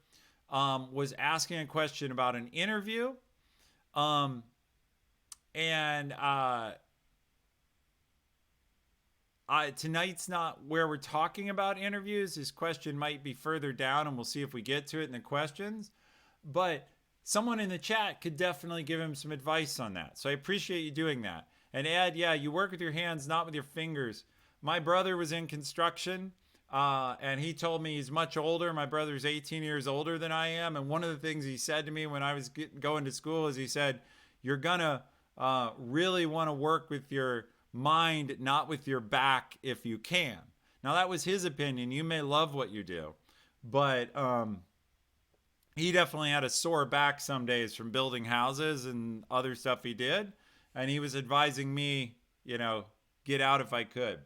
was asking a question about an interview. Tonight's not where we're talking about interviews. His question might be further down, and we'll see if we get to it in the questions. But someone in the chat could definitely give him some advice on that. So I appreciate you doing that. And Ed, yeah, you work with your hands, not with your fingers. My brother was in construction, and he told me he's much older. My brother's 18 years older than I am. And one of the things he said to me when I was going to school is he said, you're going to really want to work with your mind, not with your back if you can. Now, that was his opinion. You may love what you do. But he definitely had a sore back some days from building houses and other stuff he did. And he was advising me, get out if I could.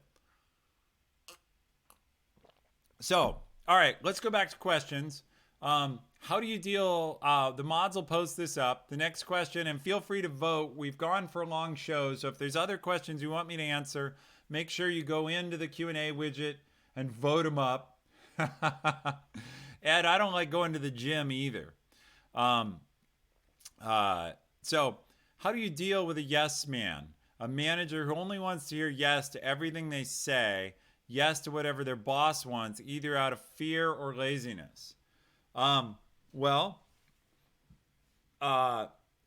So, all right, let's go back to questions. How do you deal? The mods will post this up. The next question, and feel free to vote. We've gone for a long show, so if there's other questions you want me to answer, make sure you go into the Q&A widget and vote them up. Ed, I don't like going to the gym either. So how do you deal with a yes man? A manager who only wants to hear yes to everything they say, yes to whatever their boss wants, either out of fear or laziness.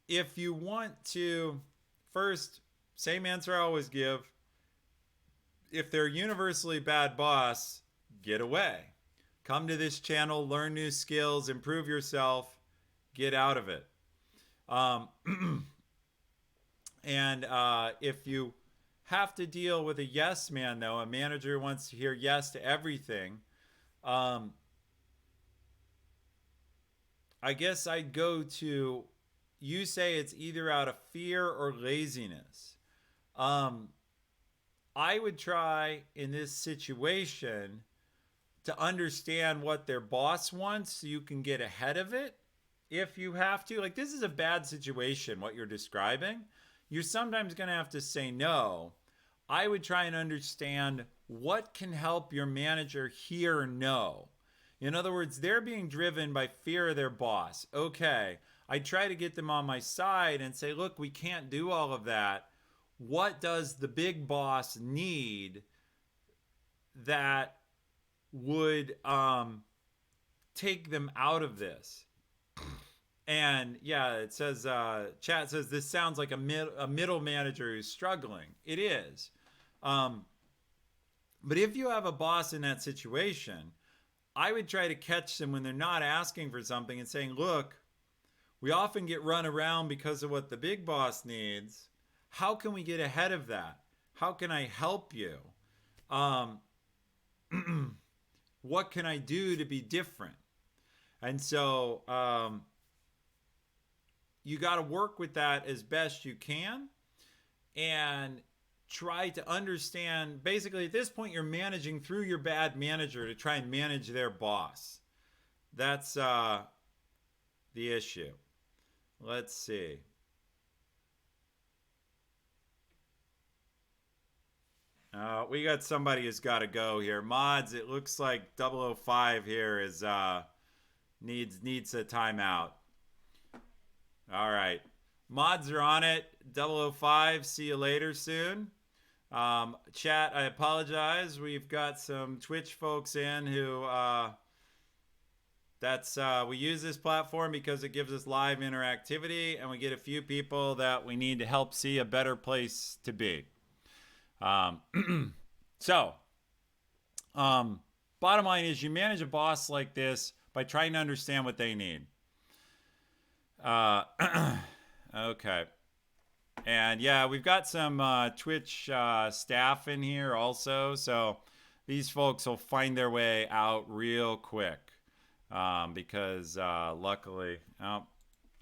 If you want to, first, same answer I always give. If they're a universally bad boss, get away. Come to this channel, learn new skills, improve yourself, get out of it. And if you have to deal with a yes man, though, a manager who wants to hear yes to everything, um, I guess I'd go to, you say it's either out of fear or laziness. Um, I would try in this situation to understand what their boss wants so you can get ahead of it if you have to. Like, this is a bad situation, what you're describing. You're sometimes going to have to say no. I would try and understand what can help your manager hear no. In other words, they're being driven by fear of their boss. Okay, I try to get them on my side and say, look, we can't do all of that. What does the big boss need that would take them out of this? And yeah, it says, chat says, this sounds like a middle manager who's struggling. It is. But if you have a boss in that situation, I would try to catch them when they're not asking for something and saying, look, we often get run around because of what the big boss needs. How can we get ahead of that? How can I help you? What can I do to be different? And so you got to work with that as best you can and try to understand. Basically, at this point, you're managing through your bad manager to try and manage their boss. That's the issue. Let's see. We got somebody who's got to go here. Mods, it looks like 005 here is needs a timeout. All right. Mods are on it. 005, see you later soon. Chat, I apologize. We've got some Twitch folks in who we use this platform because it gives us live interactivity, and we get a few people that we need to help see a better place to be. So, bottom line is you manage a boss like this by trying to understand what they need. Okay. And yeah, we've got some Twitch staff in here also. So these folks will find their way out real quick because luckily, all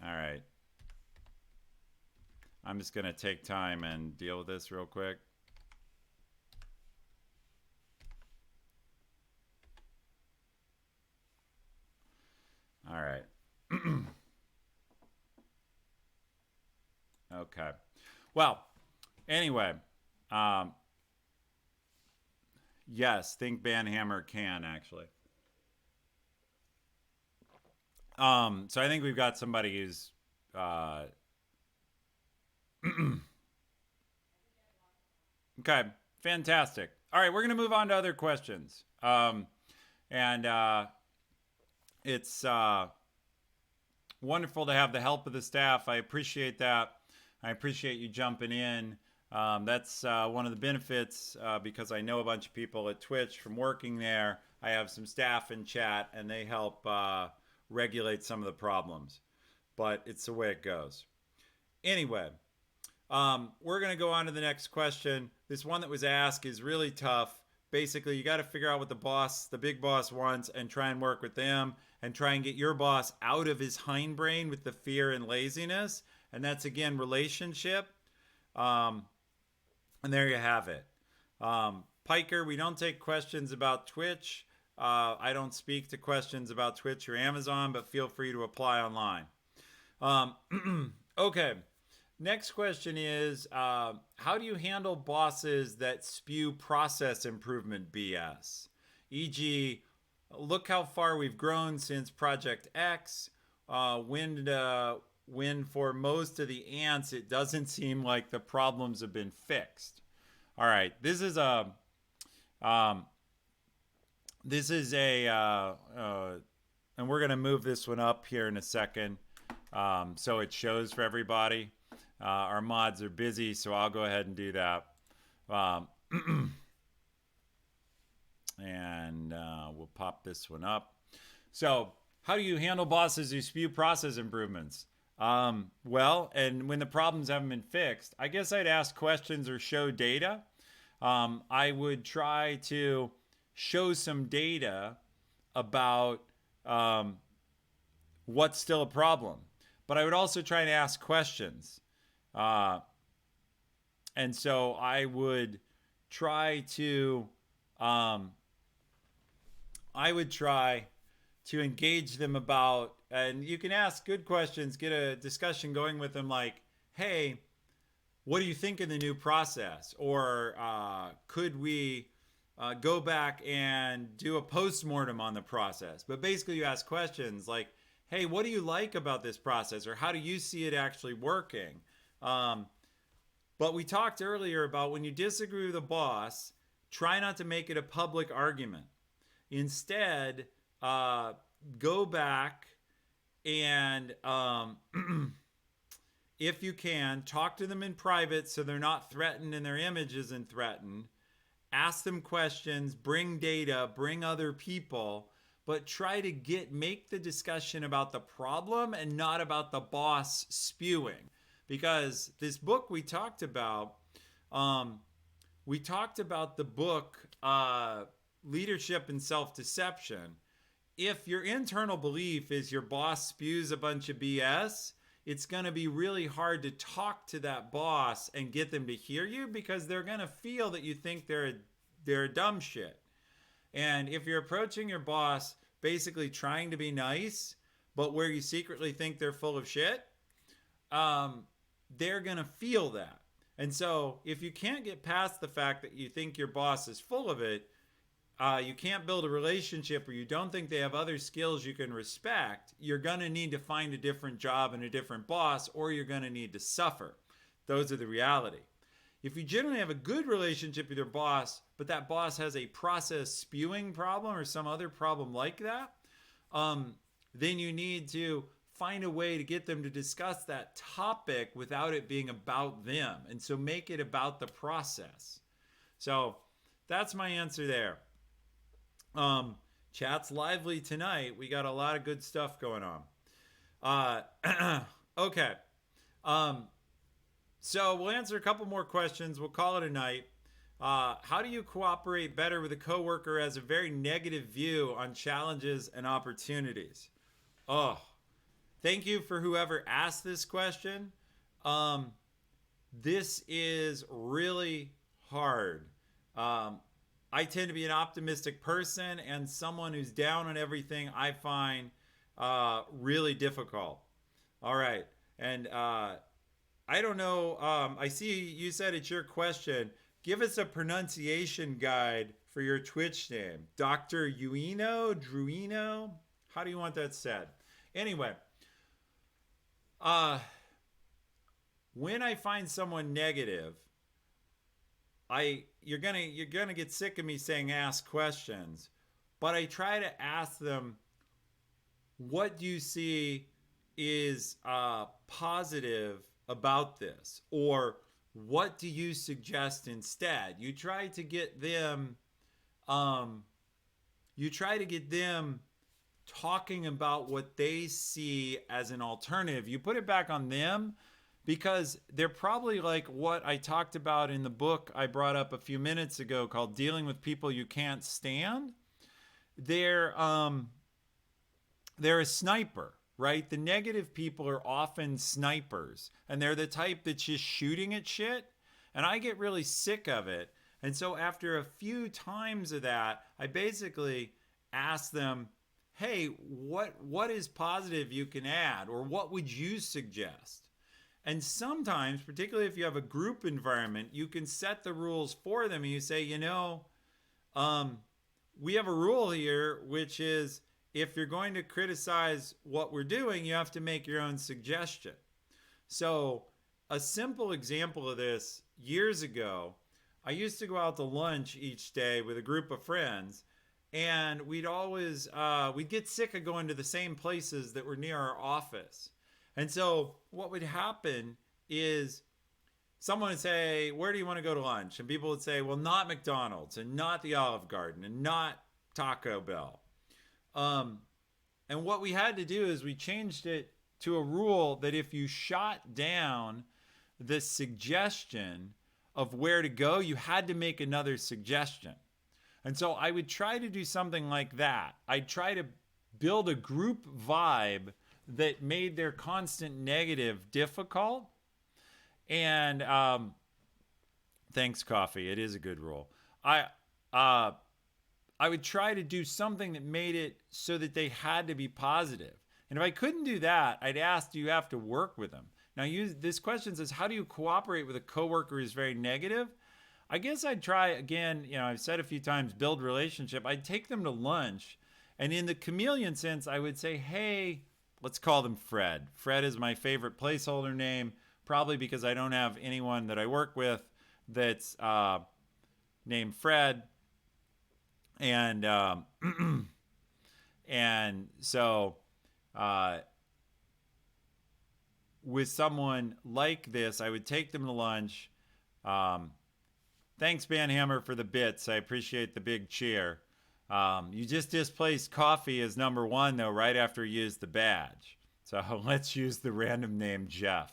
right. I'm just going to take time and deal with this real quick. All right. Okay. Well, anyway, yes, think Banhammer can actually. So I think we've got somebody who's okay, fantastic. All right, we're gonna move on to other questions. It's wonderful to have the help of the staff. I appreciate that. I appreciate you jumping in. That's one of the benefits because I know a bunch of people at Twitch from working there. I have some staff in chat and they help regulate some of the problems. But it's the way it goes. Anyway, we're going to go on to the next question. This one that was asked is really tough. Basically, you got to figure out what the big boss wants and try and work with them and try and get your boss out of his hindbrain with the fear and laziness. And that's, again, relationship. And there you have it. Piker, we don't take questions about Twitch. I don't speak to questions about Twitch or Amazon, but feel free to apply online. Okay. Next question is, how do you handle bosses that spew process improvement BS? E.g., look how far we've grown since Project X. When for most of the ants, it doesn't seem like the problems have been fixed. All right, this is a, and we're going to move this one up here in a second so it shows for everybody. Our mods are busy, so I'll go ahead and do that. And we'll pop this one up. So how do you handle bosses who spew process improvements? Well, and when the problems haven't been fixed, I guess I'd ask questions or show data. I would try to show some data about um, what's still a problem. But I would also try to ask questions. Uh, and so I would try to um, I would try to engage them about, and you can ask good questions, get a discussion going with them, like, hey, what do you think of the new process? Or could we go back and do a post-mortem on the process? But basically, you ask questions like, hey, what do you like about this process? Or how do you see it actually working? Um, but we talked earlier about when you disagree with a boss, try not to make it a public argument. Instead, uh, go back and if you can, talk to them in private so they're not threatened and their image isn't threatened. Ask them questions, bring data, bring other people, but try to make the discussion about the problem and not about the boss spewing. Because this book um, we talked about the book Leadership and Self-Deception. If your internal belief is your boss spews a bunch of BS, it's going to be really hard to talk to that boss and get them to hear you because they're going to feel that you think they're a dumb shit. And if you're approaching your boss basically trying to be nice, but where you secretly think they're full of shit, they're going to feel that. And so if you can't get past the fact that you think your boss is full of it, you can't build a relationship or you don't think they have other skills you can respect, you're going to need to find a different job and a different boss, or you're going to need to suffer. Those are the reality. If you generally have a good relationship with your boss, but that boss has a process spewing problem or some other problem like that, then you need to find a way to get them to discuss that topic without it being about them. And so make it about the process. So that's my answer there. Chat's lively tonight. We got a lot of good stuff going on. Okay. So we'll answer a couple more questions. We'll call it a night. How do you cooperate better with a coworker who has a very negative view on challenges and opportunities? Oh, thank you for whoever asked this question. This is really hard. I tend to be an optimistic person, and someone who's down on everything I find really difficult. All right. And I don't know. I see you said it's your question. Give us a pronunciation guide for your Twitch name. Dr. Druino? How do you want that said? Anyway, when I find someone negative, you're gonna get sick of me saying ask questions, but I try to ask them, what do you see is positive about this, or what do you suggest instead? You try to get them talking about what they see as an alternative. You put it back on them because they're probably like what I talked about in the book I brought up a few minutes ago called Dealing with People You Can't Stand. They're a sniper, right? The negative people are often snipers, and they're the type that's just shooting at shit, and I get really sick of it. And so after a few times of that, I basically ask them, hey, what is positive you can add, or what would you suggest? And sometimes, particularly if you have a group environment, you can set the rules for them and you say, we have a rule here, which is if you're going to criticize what we're doing, you have to make your own suggestion. So a simple example of this, years ago, I used to go out to lunch each day with a group of friends, and we'd get sick of going to the same places that were near our office. And so what would happen is someone would say, where do you want to go to lunch? And people would say, well, not McDonald's and not the Olive Garden and not Taco Bell. And what we had to do is we changed it to a rule that if you shot down the suggestion of where to go, you had to make another suggestion. And so I would try to do something like that. I'd try to build a group vibe that made their constant negative difficult. And thanks, coffee. It is a good rule. I would try to do something that made it so that they had to be positive. And if I couldn't do that, I'd ask, do you have to work with them? Now, this question says, how do you cooperate with a coworker who's very negative? I guess I'd try, again, I've said a few times, build relationship. I'd take them to lunch. And in the chameleon sense, I would say, hey, let's call them Fred. Fred is my favorite placeholder name, probably because I don't have anyone that I work with that's named Fred. And and so with someone like this, I would take them to lunch. Thanks, Banhammer, for the bits. I appreciate the big cheer. You just displaced coffee as number one, though, right after you used the badge. So let's use the random name Jeff.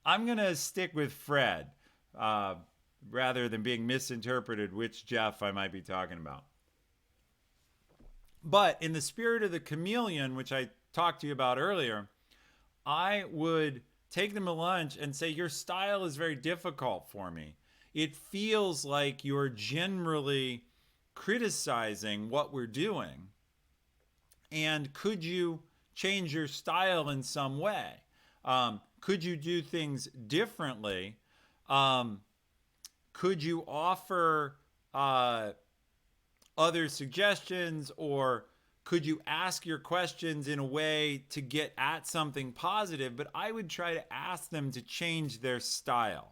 I'm going to stick with Fred rather than being misinterpreted which Jeff I might be talking about. But in the spirit of the chameleon, which I talked to you about earlier, I would take them to lunch and say, your style is very difficult for me. It feels like you're generally criticizing what we're doing. And could you change your style in some way? Could you do things differently? Could you offer other suggestions, or could you ask your questions in a way to get at something positive? But I would try to ask them to change their style.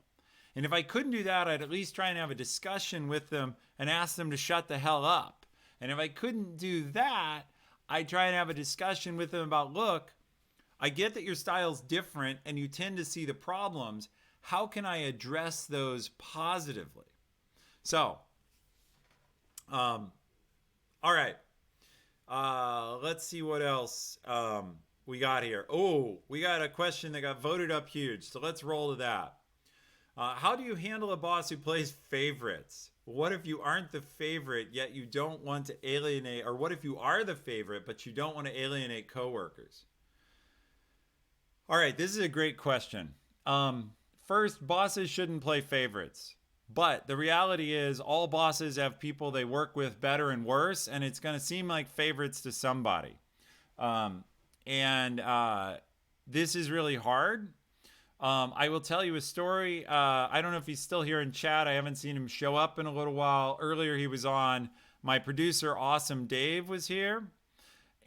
And if I couldn't do that, I'd at least try and have a discussion with them and ask them to shut the hell up. And if I couldn't do that, I'd try and have a discussion with them about, look, I get that your style's different and you tend to see the problems. How can I address those positively? So, all right. Let's see what else we got here. Oh, we got a question that got voted up huge. So let's roll to that. How do you handle a boss who plays favorites? What if you aren't the favorite, yet you don't want to alienate, or what if you are the favorite, but you don't want to alienate coworkers? All right, this is a great question. First, bosses shouldn't play favorites. But the reality is all bosses have people they work with better and worse, and it's going to seem like favorites to somebody. This is really hard. I will tell you a story. I don't know if he's still here in chat. I haven't seen him show up in a little while. Earlier he was on. My producer, Awesome Dave, was here.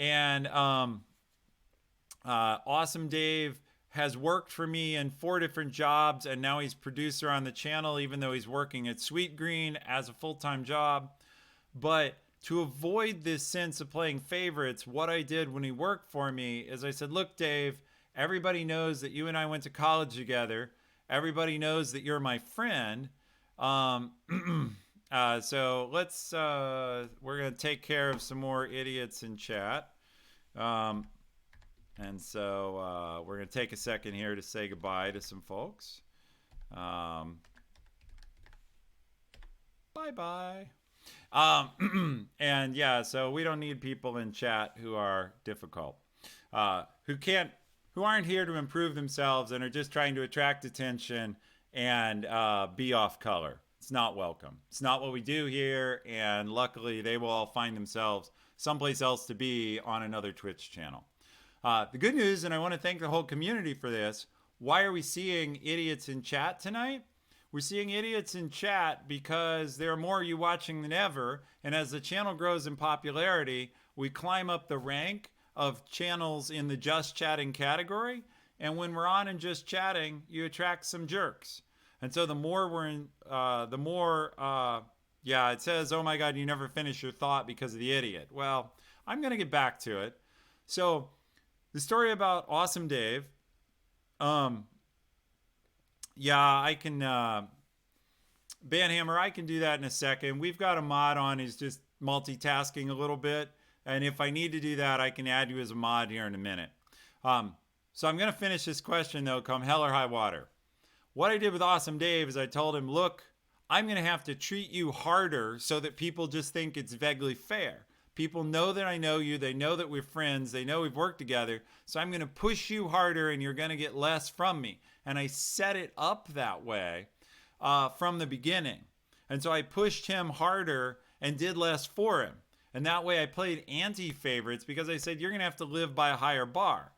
And Awesome Dave has worked for me in 4 different jobs, and now he's producer on the channel, even though he's working at Sweet Green as a full-time job. But to avoid this sense of playing favorites, what I did when he worked for me is I said, look, Dave, everybody knows that you and I went to college together. Everybody knows that you're my friend. So let's, we're going to take care of some more idiots in chat. And so we're going to take a second here to say goodbye to some folks. Bye-bye. And yeah, so we don't need people in chat who are difficult, who aren't here to improve themselves and are just trying to attract attention and be off color. It's not welcome. It's not what we do here. And luckily they will all find themselves someplace else to be on another Twitch channel. The good news, and I want to thank the whole community for this, why are we seeing idiots in chat tonight? We're seeing idiots in chat because there are more of you watching than ever, and as the channel grows in popularity, we climb up the rank of channels in the Just Chatting category, and when we're on and Just Chatting, you attract some jerks. And so the more we're in, yeah, it says, oh my God, you never finish your thought because of the idiot. Well, I'm going to get back to it. So, the story about Awesome Dave, yeah, I can, Banhammer, I can do that in a second. We've got a mod on, he's just multitasking a little bit. And if I need to do that, I can add you as a mod here in a minute. So I'm going to finish this question, though, come hell or high water. What I did with Awesome Dave is I told him, look, I'm going to have to treat you harder so that people just think it's vaguely fair. People know that I know you. They know that we're friends. They know we've worked together. So I'm going to push you harder and you're going to get less from me. And I set it up that way from the beginning. And so I pushed him harder and did less for him. And that way I played anti-favorites because I said, you're going to have to live by a higher bar.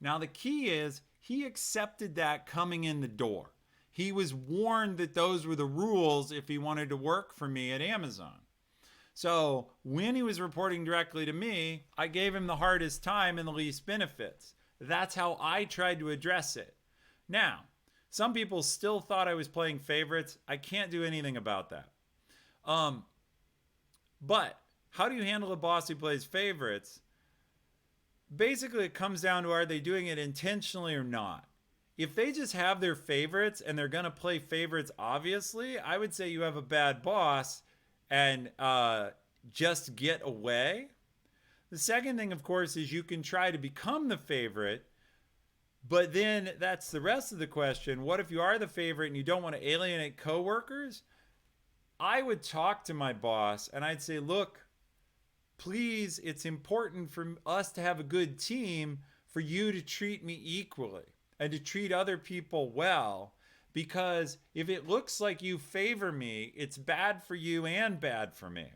Now the key is he accepted that coming in the door. He was warned that those were the rules if he wanted to work for me at Amazon. So when he was reporting directly to me, I gave him the hardest time and the least benefits. That's how I tried to address it. Now, some people still thought I was playing favorites. I can't do anything about that. But how do you handle a boss who plays favorites? Basically, it comes down to, are they doing it intentionally or not? If they just have their favorites and they're going to play favorites, obviously, I would say you have a bad boss and just get away. The second thing, of course, is you can try to become the favorite, but then that's the rest of the question. What if you are the favorite and you don't want to alienate coworkers? I would talk to my boss and I'd say, look, please, it's important for us to have a good team for you to treat me equally and to treat other people well, because if it looks like you favor me, it's bad for you and bad for me.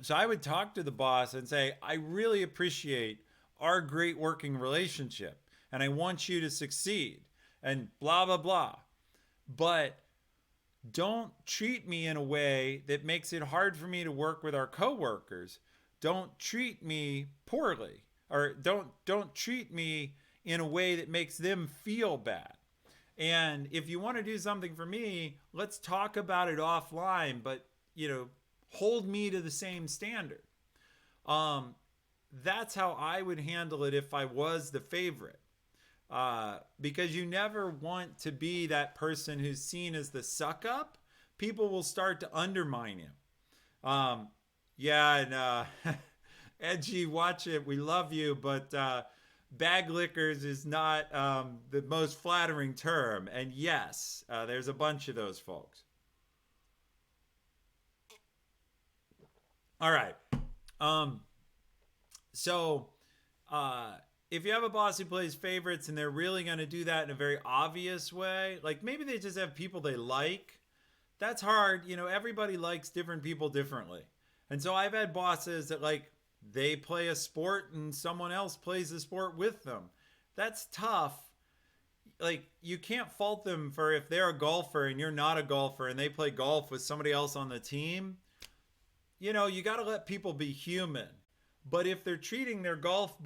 So I would talk to the boss and say, I really appreciate our great working relationship and I want you to succeed and blah, blah, blah. But don't treat me in a way that makes it hard for me to work with our coworkers. Don't treat me poorly, or don't treat me in a way that makes them feel bad. And if you want to do something for me, let's talk about it offline, but hold me to the same standard. That's how I would handle it if I was the favorite. Because you never want to be that person who's seen as the suck up. People will start to undermine him. Edgy, watch it. We love you, but bag lickers is not the most flattering term. And yes, there's a bunch of those folks. All right. If you have a boss who plays favorites and they're really going to do that in a very obvious way, like maybe they just have people they like, that's hard. Everybody likes different people differently. And so I've had bosses that they play a sport and someone else plays the sport with them. That's tough. You can't fault them for if they're a golfer and you're not a golfer and they play golf with somebody else on the team. You got to let people be human. But if they're treating their golf